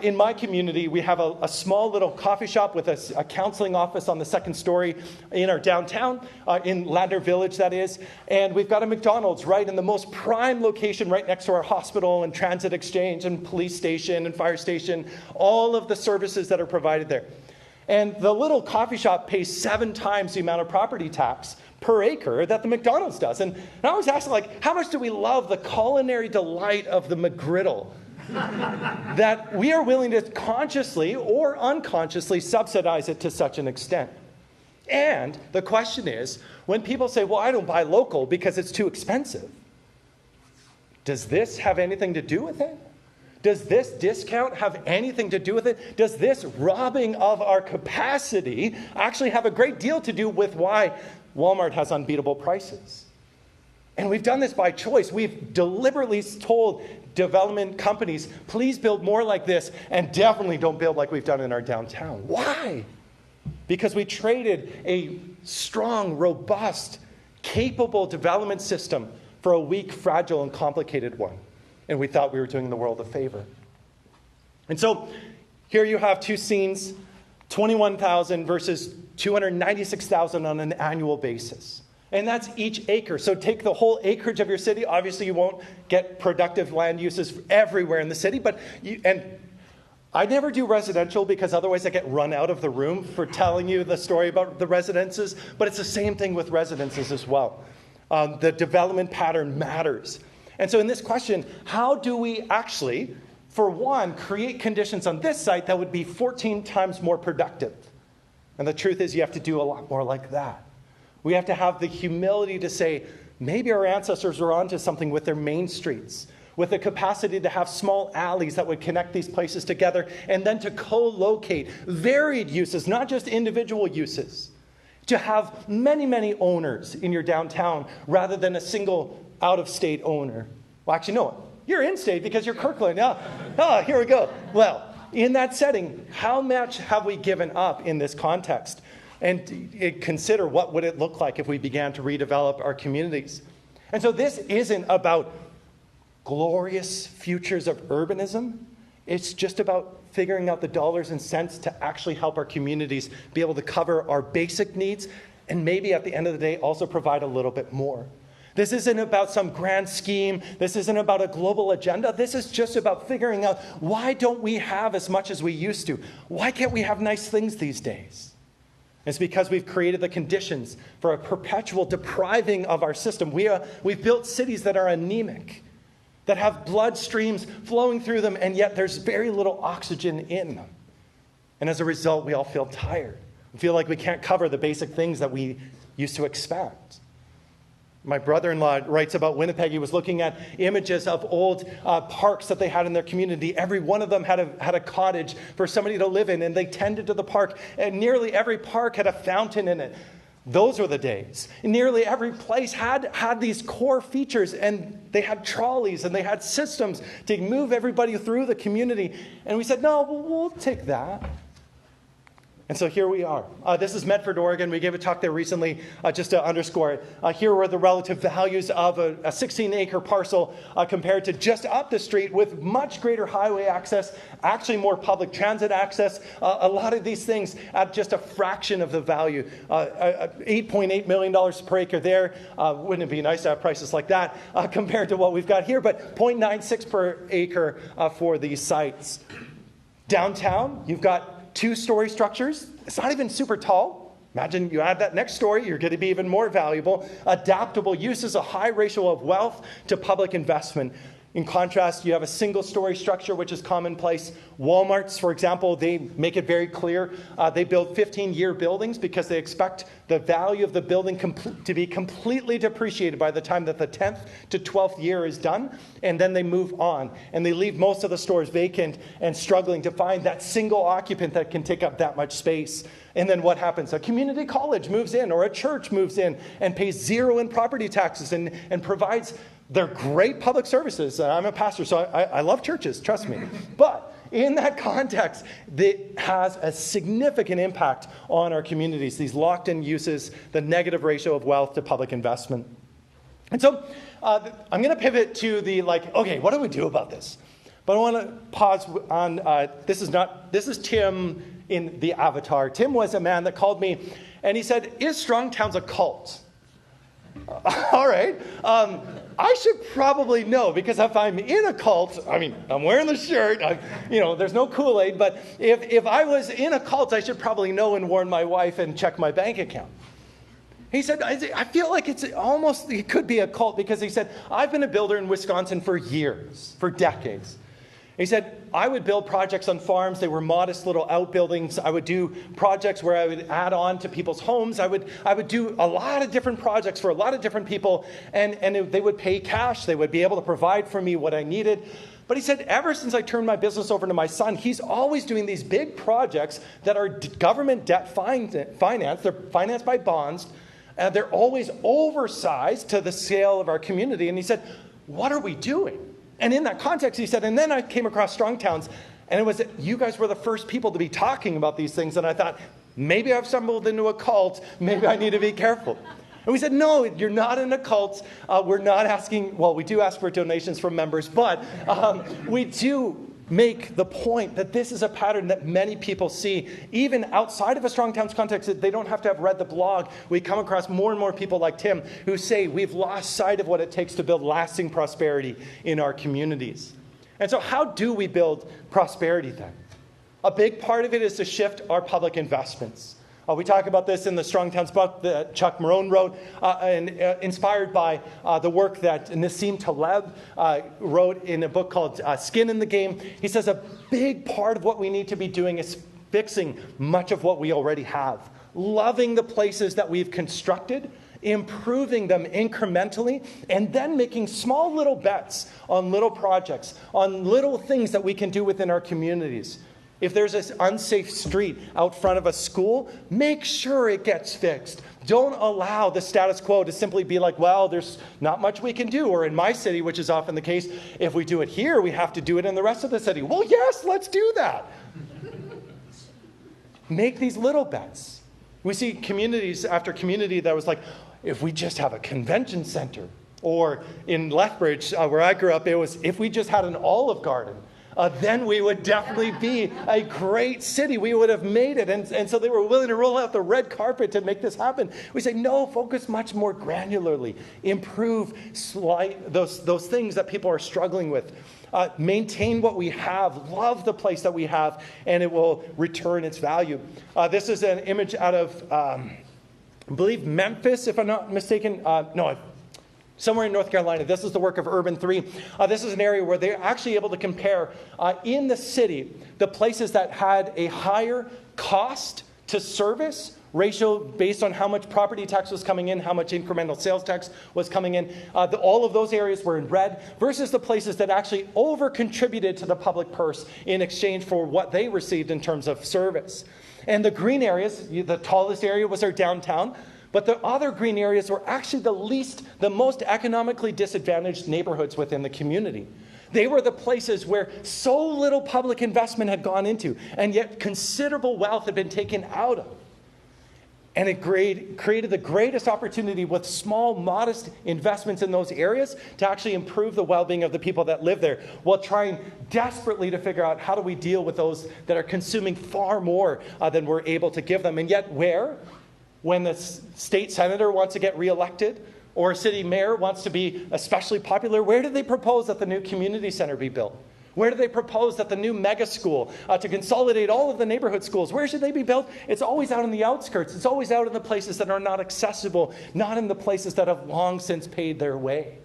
In my community, we have a small little coffee shop with a counseling office on the second story in our downtown, in Lander Village, that is. And we've got a McDonald's right in the most prime location right next to our hospital and transit exchange and police station and fire station, all of the services that are provided there. And the little coffee shop pays 7 times the amount of property tax per acre that the McDonald's does. And I always ask, how much do we love the culinary delight of the McGriddle? That we are willing to consciously or unconsciously subsidize it to such an extent. And the question is, when people say, well, I don't buy local because it's too expensive, does this have anything to do with it? Does this discount have anything to do with it? Does this robbing of our capacity actually have a great deal to do with why Walmart has unbeatable prices? And we've done this by choice. We've deliberately told development companies, please build more like this and definitely don't build like we've done in our downtown. Why? Because we traded a strong, robust, capable development system for a weak, fragile, and complicated one. And we thought we were doing the world a favor. And so here you have 2 scenes, 21,000 versus 296,000 on an annual basis. And that's each acre. So take the whole acreage of your city. Obviously, you won't get productive land uses everywhere in the city. And I never do residential because otherwise I get run out of the room for telling you the story about the residences. But it's the same thing with residences as well. The development pattern matters. And so in this question, how do we actually, for one, create conditions on this site that would be 14 times more productive? And the truth is you have to do a lot more like that. We have to have the humility to say, maybe our ancestors were onto something with their main streets, with the capacity to have small alleys that would connect these places together, and then to co-locate varied uses, not just individual uses, to have many, many owners in your downtown rather than a single out-of-state owner. Well, actually, no, you're in-state because you're Kirkland. Here we go. Well, in that setting, how much have we given up in this context? And consider what would it look like if we began to redevelop our communities. And so this isn't about glorious futures of urbanism. It's just about figuring out the dollars and cents to actually help our communities be able to cover our basic needs and maybe at the end of the day also provide a little bit more. This isn't about some grand scheme. This isn't about a global agenda. This is just about figuring out, why don't we have as much as we used to? Why can't we have nice things these days? It's because we've created the conditions for a perpetual depriving of our system. We've built cities that are anemic, that have blood streams flowing through them, and yet there's very little oxygen in them. And as a result, we all feel tired. We feel like we can't cover the basic things that we used to expect. My brother-in-law writes about Winnipeg. He was looking at images of old parks that they had in their community. Every one of them had a cottage for somebody to live in, and they tended to the park. And nearly every park had a fountain in it. Those were the days. And nearly every place had these core features, and they had trolleys, and they had systems to move everybody through the community. And we said, no, we'll take that. And so here we are. This is Medford, Oregon. We gave a talk there recently just to underscore it. Here were the relative values of a 16-acre parcel compared to just up the street with much greater highway access, actually more public transit access. A lot of these things at just a fraction of the value. $8.8 million per acre there. Wouldn't it be nice to have prices like that compared to what we've got here? But 0.96 per acre for these sites. Downtown, you've got 2-story structures. It's not even super tall. Imagine you add that next story, you're going to be even more valuable. Adaptable uses, a high ratio of wealth to public investment. In contrast, you have a single-story structure, which is commonplace. Walmarts, for example, they make it very clear. They build 15-year buildings because they expect the value of the building to be completely depreciated by the time that the 10th to 12th year is done, and then they move on. And they leave most of the stores vacant and struggling to find that single occupant that can take up that much space. And then what happens? A community college moves in, or a church moves in and pays zero in property taxes and provides they're great public services. I'm a pastor, so I love churches, trust me. But in that context, it has a significant impact on our communities, these locked-in uses, the negative ratio of wealth to public investment. And so I'm going to pivot to the, okay, what do we do about this? But I want to pause on, this is Tim in the avatar. Tim was a man that called me, and he said, is Strong Towns a cult? All right. I should probably know, because if I'm in a cult, I'm wearing the shirt, there's no Kool-Aid, but if I was in a cult, I should probably know and warn my wife and check my bank account. He said, I feel like it could be a cult, because he said, I've been a builder in Wisconsin for years, for decades. He said, I would build projects on farms. They were modest little outbuildings. I would do projects where I would add on to people's homes. I would do a lot of different projects for a lot of different people, and they would pay cash. They would be able to provide for me what I needed. But he said, ever since I turned my business over to my son, he's always doing these big projects that are government debt financed. They're financed by bonds. They're always oversized to the scale of our community. And he said, what are we doing? And in that context, he said, and then I came across Strong Towns, and it was that you guys were the first people to be talking about these things. And I thought, maybe I've stumbled into a cult. Maybe I need to be careful. And we said, no, you're not in a cult. We're not asking, well, we do ask for donations from members, but we do make the point that this is a pattern that many people see, even outside of a Strong Towns context. They don't have to have read the blog. We come across more and more people like Tim who say we've lost sight of what it takes to build lasting prosperity in our communities. And so how do we build prosperity then? A big part of it is to shift our public investments. We talk about this in the Strong Towns book that Chuck Marone wrote, and inspired by the work that Nassim Taleb wrote in a book called Skin in the Game. He says a big part of what we need to be doing is fixing much of what we already have, loving the places that we've constructed, improving them incrementally, and then making small little bets on little projects, on little things that we can do within our communities. If there's an unsafe street out front of a school, make sure it gets fixed. Don't allow the status quo to simply be like, well, there's not much we can do. Or in my city, which is often the case, if we do it here, we have to do it in the rest of the city. Well, yes, let's do that. Make these little bets. We see communities after community that was like, if we just have a convention center. Or in Lethbridge, where I grew up, it was, if we just had an Olive Garden. Then we would definitely be a great city. We would have made it. And so they were willing to roll out the red carpet to make this happen. We say, no, focus much more granularly. Improve those things that people are struggling with. Maintain what we have. Love the place that we have, and it will return its value. This is an image out of, I believe, Memphis, if I'm not mistaken. Somewhere in North Carolina. This is the work of Urban 3. This is an area where they're actually able to compare in the city the places that had a higher cost to service ratio based on how much property tax was coming in, how much incremental sales tax was coming in. All of those areas were in red versus the places that actually over-contributed to the public purse in exchange for what they received in terms of service. And the green areas, the tallest area was our downtown. But the other green areas were actually the most economically disadvantaged neighborhoods within the community. They were the places where so little public investment had gone into, and yet considerable wealth had been taken out of. And it created the greatest opportunity with small, modest investments in those areas to actually improve the well-being of the people that live there, while trying desperately to figure out how do we deal with those that are consuming far more than we're able to give them. And yet when the state senator wants to get reelected, or a city mayor wants to be especially popular, where do they propose that the new community center be built? Where do they propose that the new mega school, to consolidate all of the neighborhood schools, where should they be built? It's always out in the outskirts. It's always out in the places that are not accessible, not in the places that have long since paid their way.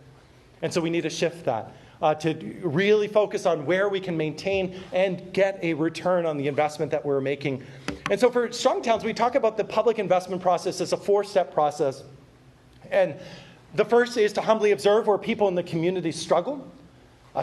And so we need to shift that to really focus on where we can maintain and get a return on the investment that we're making. And so for Strong Towns, we talk about the public investment process as a 4-step process. And the first is to humbly observe where people in the community struggle.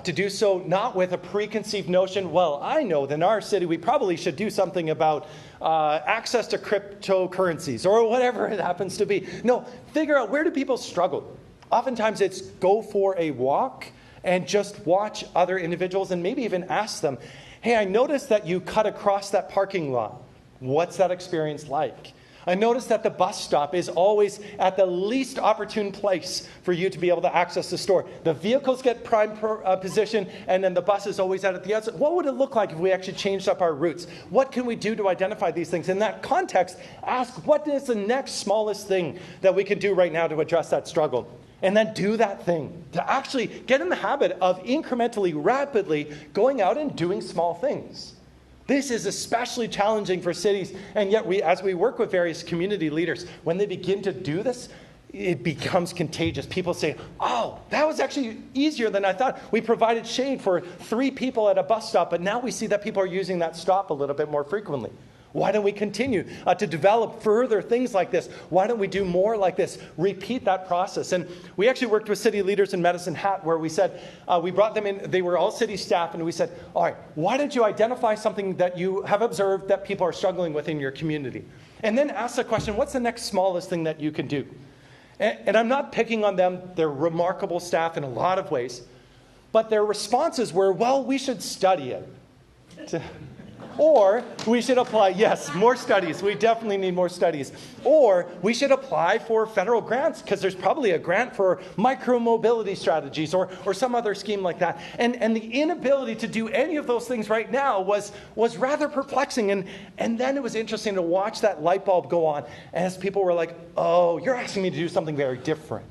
To do so not with a preconceived notion, well, I know that in our city we probably should do something about access to cryptocurrencies or whatever it happens to be. No, figure out where do people struggle. Oftentimes it's go for a walk and just watch other individuals and maybe even ask them, hey, I noticed that you cut across that parking lot. What's that experience like? I noticed that the bus stop is always at the least opportune place for you to be able to access the store. The vehicles get prime position, and then the bus is always out at the outside. What would it look like if we actually changed up our routes? What can we do to identify these things? In that context, ask what is the next smallest thing that we can do right now to address that struggle? And then do that thing, to actually get in the habit of incrementally, rapidly going out and doing small things. This is especially challenging for cities, and yet as we work with various community leaders, when they begin to do this, it becomes contagious. People say, oh, that was actually easier than I thought. We provided shade for 3 people at a bus stop, but now we see that people are using that stop a little bit more frequently. Why don't we continue to develop further things like this? Why don't we do more like this? Repeat that process. And we actually worked with city leaders in Medicine Hat where we said, we brought them in, they were all city staff, and we said, all right, why don't you identify something that you have observed that people are struggling with in your community? And then ask the question, what's the next smallest thing that you can do? And I'm not picking on them. They're remarkable staff in a lot of ways. But their responses were, well, we should study it. Or we should apply, yes, more studies. We definitely need more studies. Or we should apply for federal grants because there's probably a grant for micro-mobility strategies or some other scheme like that. And the inability to do any of those things right now was rather perplexing. And then it was interesting to watch that light bulb go on as people were like, oh, you're asking me to do something very different.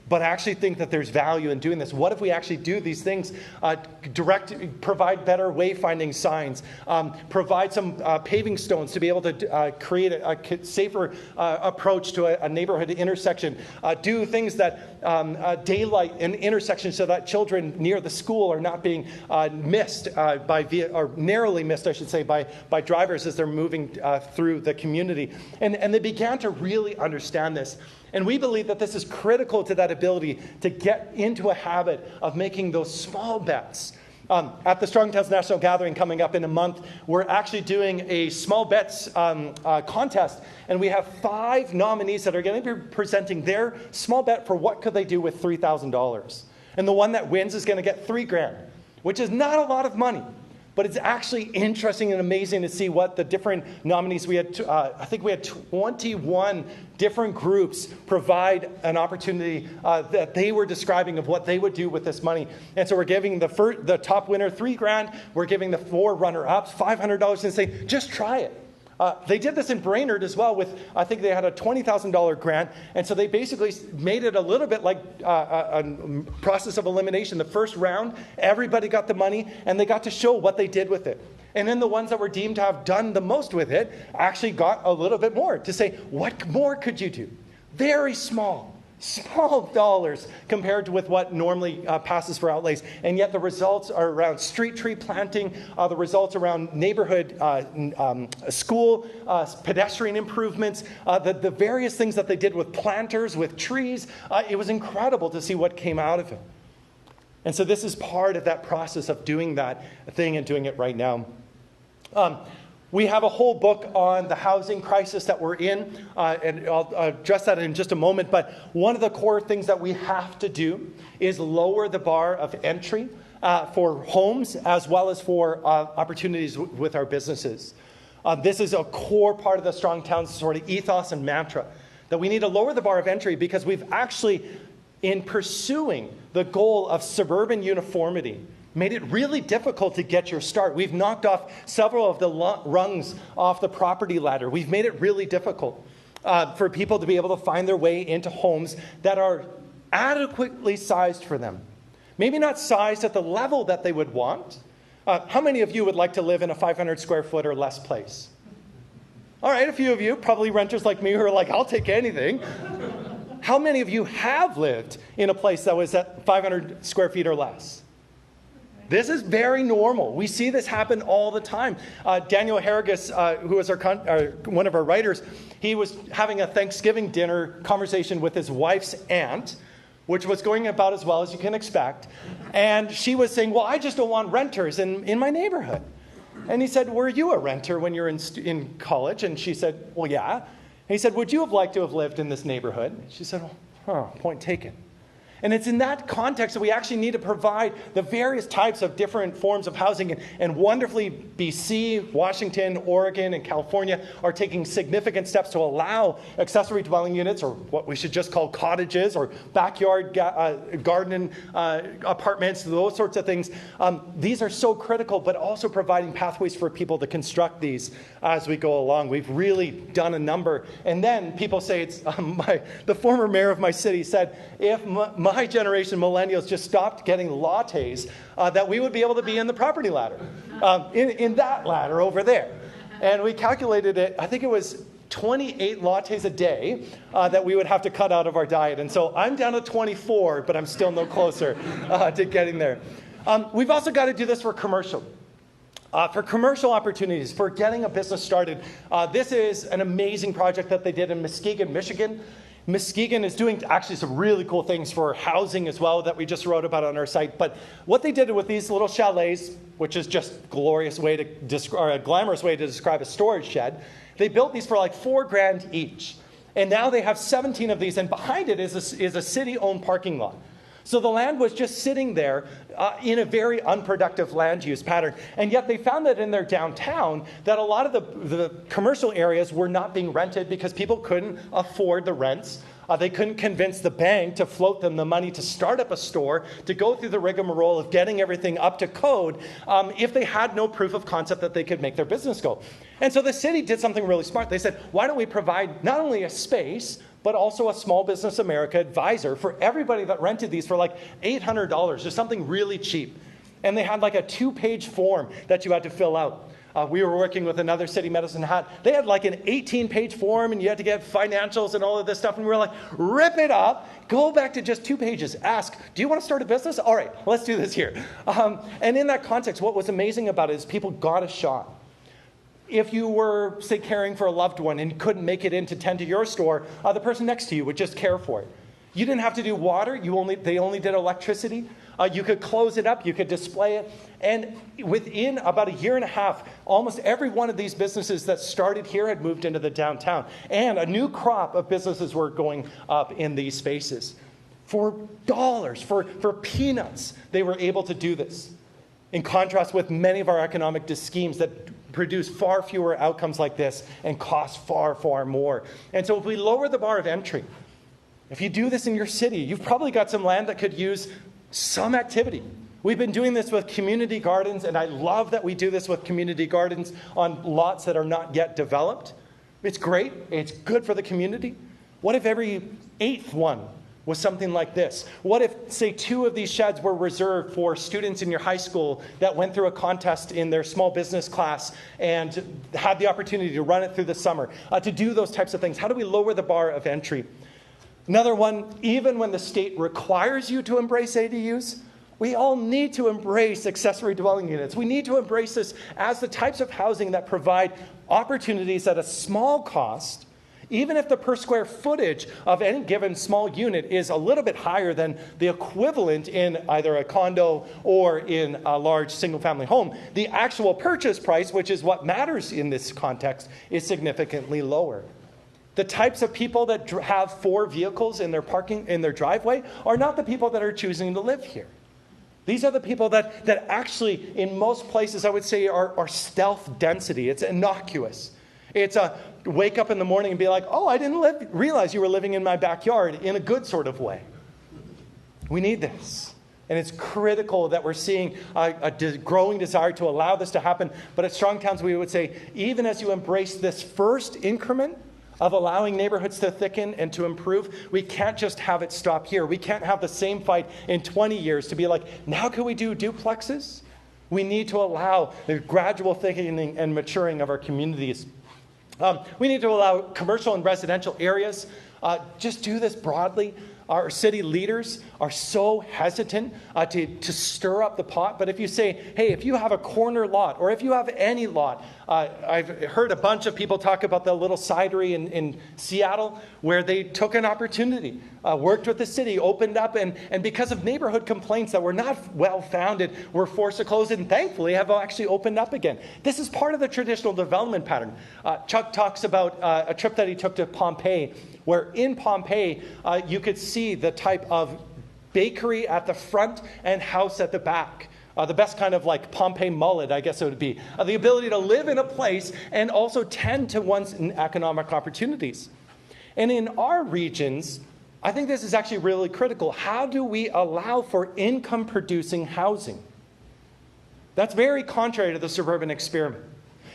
But I actually think that there's value in doing this. What if we actually do these things, provide better wayfinding signs, provide some paving stones to be able to create a safer approach to a neighborhood intersection, do things that daylight an intersection so that children near the school are not being missed or narrowly missed, I should say, by drivers as they're moving through the community. And they began to really understand this. And we believe that this is critical to that ability to get into a habit of making those small bets. At the Strong Towns National Gathering coming up in a month, we're actually doing a small bets contest. And we have 5 nominees that are going to be presenting their small bet for what could they do with $3,000. And the one that wins is going to get $3,000, which is not a lot of money. But it's actually interesting and amazing to see what the different nominees, we had, I think we had 21 different groups provide an opportunity that they were describing of what they would do with this money. And so we're giving the top winner $3,000, we're giving the 4 runner-ups $500 and saying, just try it. They did this in Brainerd as well with, I think they had a $20,000 grant. And so they basically made it a little bit like a process of elimination. The first round, everybody got the money and they got to show what they did with it. And then the ones that were deemed to have done the most with it actually got a little bit more to say, what more could you do? Very small dollars compared to with what normally passes for outlays. And yet the results are around street tree planting, the results around neighborhood school, pedestrian improvements, the various things that they did with planters, with trees. It was incredible to see what came out of it. And so this is part of that process of doing that thing and doing it right now. We have a whole book on the housing crisis that we're in, and I'll address that in just a moment. But one of the core things that we have to do is lower the bar of entry for homes as well as for opportunities with our businesses. This is a core part of the Strong Towns sort of ethos and mantra, that we need to lower the bar of entry because we've actually, in pursuing the goal of suburban uniformity, made it really difficult to get your start. We've knocked off several of the rungs off the property ladder. We've made it really difficult for people to be able to find their way into homes that are adequately sized for them. Maybe not sized at the level that they would want. How many of you would like to live in a 500 square foot or less place? All right, a few of you, probably renters like me who are like, I'll take anything. How many of you have lived in a place that was at 500 square feet or less? This is very normal. We see this happen all the time. Daniel Harrigus, who is one of our writers, he was having a Thanksgiving dinner conversation with his wife's aunt, which was going about as well as you can expect. And she was saying, well, I just don't want renters in my neighborhood. And he said, were you a renter when you were in college? And she said, well, yeah. And he said, would you have liked to have lived in this neighborhood? She said, point taken. And it's in that context that we actually need to provide the various types of different forms of housing. And wonderfully, BC, Washington, Oregon, and California are taking significant steps to allow accessory dwelling units, or what we should just call cottages, or backyard garden apartments, those sorts of things. These are so critical, but also providing pathways for people to construct these as we go along. We've really done a number. And then people say, it's the former mayor of my city said, if my generation, millennials, just stopped getting lattes, that we would be able to be in the property ladder, in that ladder over there. And we calculated it, I think it was 28 lattes a day that we would have to cut out of our diet. And so I'm down to 24, but I'm still no closer to getting there. We've also got to do this for commercial. For commercial opportunities, for getting a business started. This is an amazing project that they did in Muskegon, Michigan. Muskegon is doing actually some really cool things for housing as well that we just wrote about on our site. But what they did with these little chalets, which is just a glamorous way to describe a storage shed, they built these for like $4,000 each. And now they have 17 of these, and behind it is a city-owned parking lot. So the land was just sitting there in a very unproductive land use pattern. And yet they found that in their downtown that a lot of the commercial areas were not being rented because people couldn't afford the rents. They couldn't convince the bank to float them the money to start up a store, to go through the rigmarole of getting everything up to code if they had no proof of concept that they could make their business go. And so the city did something really smart. They said, why don't we provide not only a space, but also a Small Business America advisor for everybody that rented these for like $800 or something really cheap. And they had like a 2-page form that you had to fill out. We were working with another city, Medicine Hat. They had like an 18-page form, and you had to get financials and all of this stuff. And we were like, rip it up, go back to just 2 pages. Ask, do you want to start a business? All right, let's do this here. And in that context, what was amazing about it is people got a shot. If you were, say, caring for a loved one and couldn't make it in to tend to your store, the person next to you would just care for it. You didn't have to do water. They only did electricity. You could close it up. You could display it. And within about a year and a half, almost every one of these businesses that started here had moved into the downtown. And a new crop of businesses were going up in these spaces. For dollars, for peanuts, they were able to do this. In contrast with many of our economic schemes that produce far fewer outcomes like this and cost far, far more. And so if we lower the bar of entry, if you do this in your city, you've probably got some land that could use some activity. We've been doing this with community gardens, and I love that we do this with community gardens on lots that are not yet developed. It's great. It's good for the community. What if every 8th one was something like this? What if, say, 2 of these sheds were reserved for students in your high school that went through a contest in their small business class and had the opportunity to run it through the summer, to do those types of things? How do we lower the bar of entry? Another one, even when the state requires you to embrace ADUs, we all need to embrace accessory dwelling units. We need to embrace this as the types of housing that provide opportunities at a small cost, even if the per square footage of any given small unit is a little bit higher than the equivalent in either a condo or in a large single-family home. The actual purchase price, which is what matters in this context, is significantly lower. The types of people that have 4 vehicles in their driveway are not the people that are choosing to live here. These are the people that actually, in most places, I would say, are stealth density. It's innocuous. It's a wake up in the morning and be like, oh, I didn't realize you were living in my backyard, in a good sort of way. We need this. And it's critical that we're seeing a growing desire to allow this to happen. But at Strong Towns, we would say, even as you embrace this first increment of allowing neighborhoods to thicken and to improve, we can't just have it stop here. We can't have the same fight in 20 years to be like, now can we do duplexes? We need to allow the gradual thickening and maturing of our communities. We need to allow commercial and residential areas. Just do this broadly. Our city leaders are so hesitant to stir up the pot. But if you say, hey, if you have a corner lot, or if you have any lot, I've heard a bunch of people talk about the little cidery in Seattle where they took an opportunity, worked with the city, opened up, and because of neighborhood complaints that were not well-founded, were forced to close it, and thankfully have actually opened up again. This is part of the traditional development pattern. Chuck talks about a trip that he took to Pompeii, where in Pompeii, you could see the type of bakery at the front and house at the back. The best kind of like Pompeii mullet, I guess it would be. The ability to live in a place and also tend to one's economic opportunities. And in our regions, I think this is actually really critical. How do we allow for income-producing housing? That's very contrary to the suburban experiment.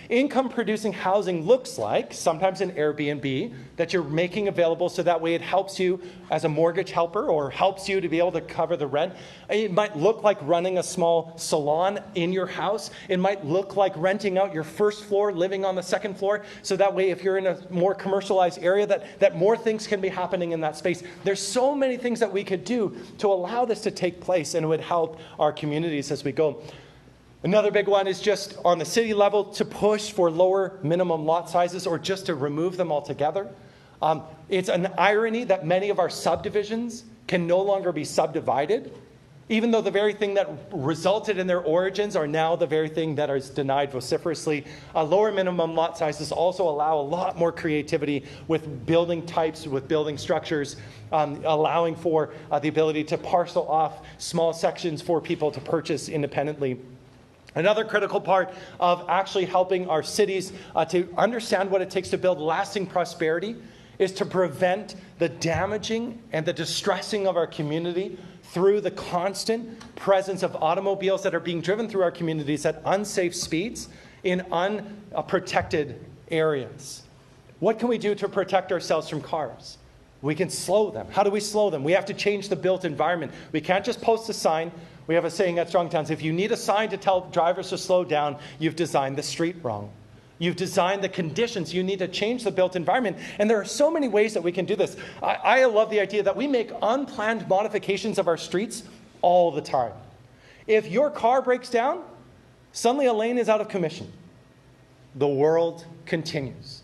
Income-producing housing looks like sometimes an Airbnb that you're making available so that way it helps you as a mortgage helper or helps you to be able to cover the rent. It might look like running a small salon in your house. It might look like renting out your first floor, living on the second floor, so that way if you're in a more commercialized area that more things can be happening in that space. There's so many things that we could do to allow this to take place, and it would help our communities as we go. Another big one is just on the city level to push for lower minimum lot sizes or just to remove them altogether. It's an irony that many of our subdivisions can no longer be subdivided, even though the very thing that resulted in their origins are now the very thing that is denied vociferously. Lower minimum lot sizes also allow a lot more creativity with building types, with building structures, allowing for the ability to parcel off small sections for people to purchase independently. Another critical part of actually helping our cities to understand what it takes to build lasting prosperity is to prevent the damaging and the distressing of our community through the constant presence of automobiles that are being driven through our communities at unsafe speeds in unprotected areas. What can we do to protect ourselves from cars? We can slow them. How do we slow them? We have to change the built environment. We can't just post a sign. We have a saying at Strong Towns, if you need a sign to tell drivers to slow down, you've designed the street wrong. You've designed the conditions. You need to change the built environment. And there are so many ways that we can do this. I love the idea that we make unplanned modifications of our streets all the time. If your car breaks down, suddenly a lane is out of commission. The world continues.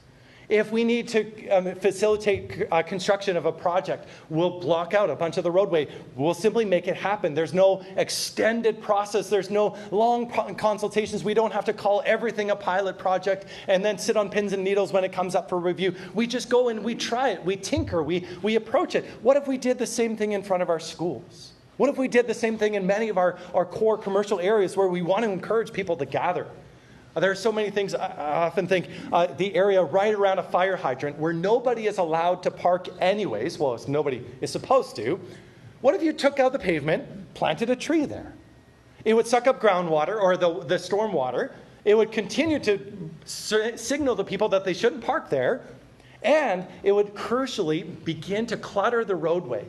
If we need to facilitate construction of a project, we'll block out a bunch of the roadway. We'll simply make it happen. There's no extended process. There's no long consultations. We don't have to call everything a pilot project and then sit on pins and needles when it comes up for review. We just go and we try it. We tinker. We approach it. What if we did the same thing in front of our schools? What if we did the same thing in many of our core commercial areas where we want to encourage people to gather? There are so many things. I often think the area right around a fire hydrant where nobody is allowed to park anyways, well, nobody is supposed to. What if you took out the pavement, planted a tree there? It would suck up groundwater or the storm water. It would continue to signal to people that they shouldn't park there. And it would crucially begin to clutter the roadway,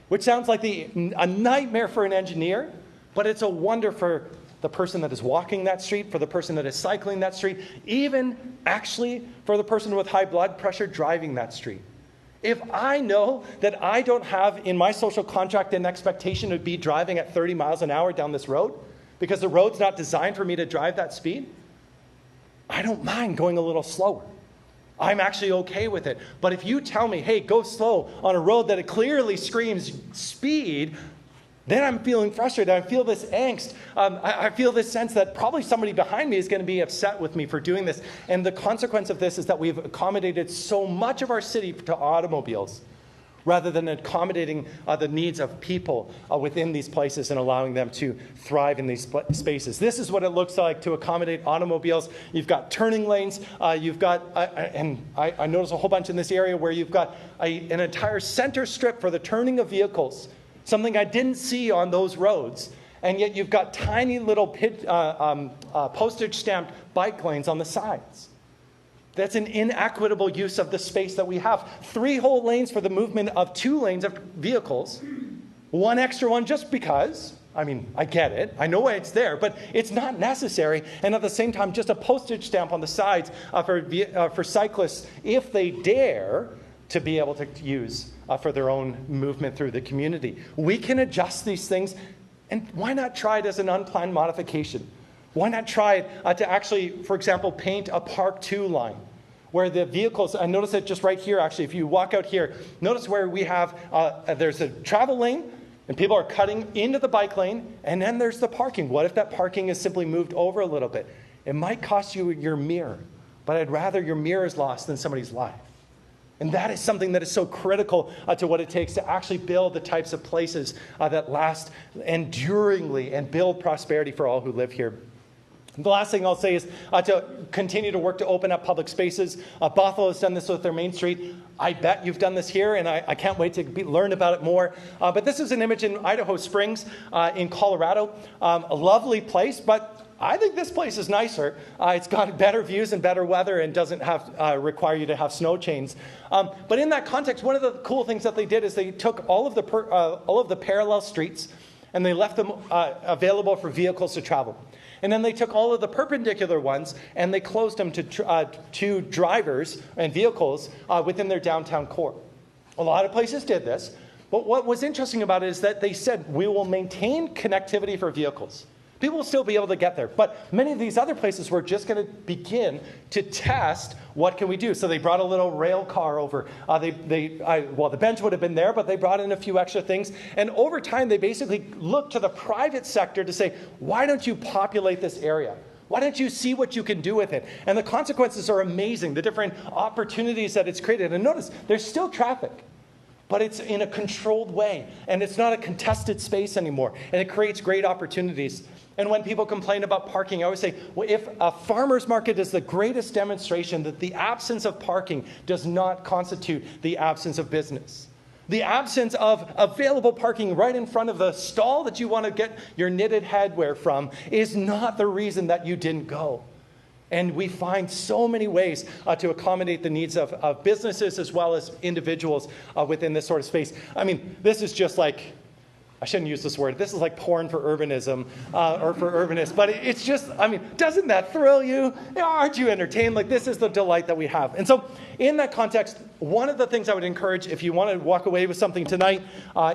which sounds like a nightmare for an engineer, but it's a wonder for the person that is walking that street, for the person that is cycling that street, even actually for the person with high blood pressure driving that street. If I know that I don't have in my social contract an expectation to be driving at 30 miles an hour down this road, because the road's not designed for me to drive that speed, I don't mind going a little slower. I'm actually okay with it. But if you tell me, hey, go slow on a road that it clearly screams speed, then I'm feeling frustrated. I feel this angst. I feel this sense that probably somebody behind me is going to be upset with me for doing this. And the consequence of this is that we've accommodated so much of our city to automobiles. rather than accommodating the needs of people within these places and allowing them to thrive in these spaces. This is what it looks like to accommodate automobiles. You've got turning lanes. You've got, and I notice a whole bunch in this area where you've got an entire center strip for the turning of vehicles, something I didn't see on those roads. And yet you've got tiny little postage stamped bike lanes on the sides. That's an inequitable use of the space that we have. 3 whole lanes for the movement of 2 lanes of vehicles. 1 extra one just because. I mean, I get it. I know why it's there, but it's not necessary. And at the same time, just a postage stamp on the sides for cyclists, if they dare to be able to use for their own movement through the community. We can adjust these things, and why not try it as an unplanned modification? Why not try it to actually, for example, paint a Park 2 line where the vehicles, I notice it just right here actually, if you walk out here, notice where we have, there's a travel lane and people are cutting into the bike lane, and then there's the parking. What if that parking is simply moved over a little bit? It might cost you your mirror, but I'd rather your mirror is lost than somebody's life. And that is something that is so critical to what it takes to actually build the types of places that last enduringly and build prosperity for all who live here. The last thing I'll say is to continue to work to open up public spaces. Bothell has done this with their Main Street. I bet you've done this here, and I can't wait to learn about it more. But this is an image in Idaho Springs in Colorado. A lovely place, but I think this place is nicer. It's got better views and better weather and doesn't have require you to have snow chains. But in that context, one of the cool things that they did is they took all of the parallel streets and they left them available for vehicles to travel. And then they took all of the perpendicular ones and they closed them to drivers and vehicles within their downtown core. A lot of places did this, but what was interesting about it is that they said, we will maintain connectivity for vehicles. People will still be able to get there. But many of these other places were just going to begin to test what can we do. So they brought a little rail car over. The bench would have been there, but they brought in a few extra things. And over time, they basically looked to the private sector to say, why don't you populate this area? Why don't you see what you can do with it? And the consequences are amazing, the different opportunities that it's created. And notice, there's still traffic. But it's in a controlled way, and it's not a contested space anymore, and it creates great opportunities. And when people complain about parking, I always say, well, if a farmer's market is the greatest demonstration that the absence of parking does not constitute the absence of business. The absence of available parking right in front of the stall that you want to get your knitted headwear from is not the reason that you didn't go. And we find so many ways to accommodate the needs of businesses as well as individuals within this sort of space. I mean, this is just like, I shouldn't use this word, this is like porn for urbanism, or for urbanists, but it's just, I mean, doesn't that thrill you? Aren't you entertained? Like, this is the delight that we have. And so, in that context, one of the things I would encourage, if you want to walk away with something tonight,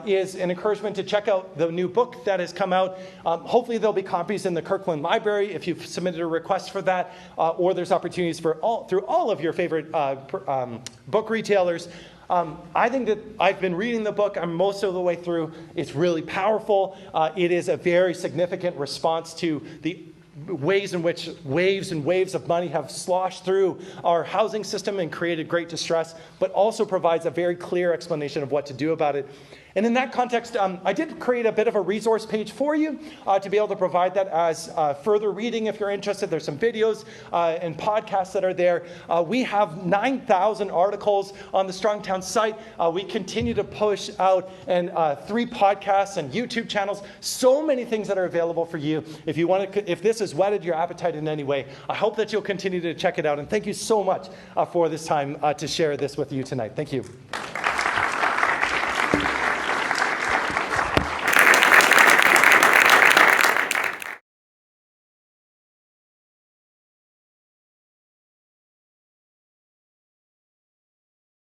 is an encouragement to check out the new book that has come out. Hopefully there'll be copies in the Kirkland Library if you've submitted a request for that, or there's opportunities through all of your favorite book retailers. I think that I've been reading the book. I'm most of the way through. It's really powerful. It is a very significant response to the ways in which waves and waves of money have sloshed through our housing system and created great distress, but also provides a very clear explanation of what to do about it. And in that context, I did create a bit of a resource page for you to be able to provide that as further reading if you're interested. There's some videos and podcasts that are there. We have 9,000 articles on the Strongtown site. We continue to push out 3 podcasts and YouTube channels. So many things that are available for you. If you want to, if this has whetted your appetite in any way, I hope that you'll continue to check it out. And thank you so much for this time to share this with you tonight. Thank you.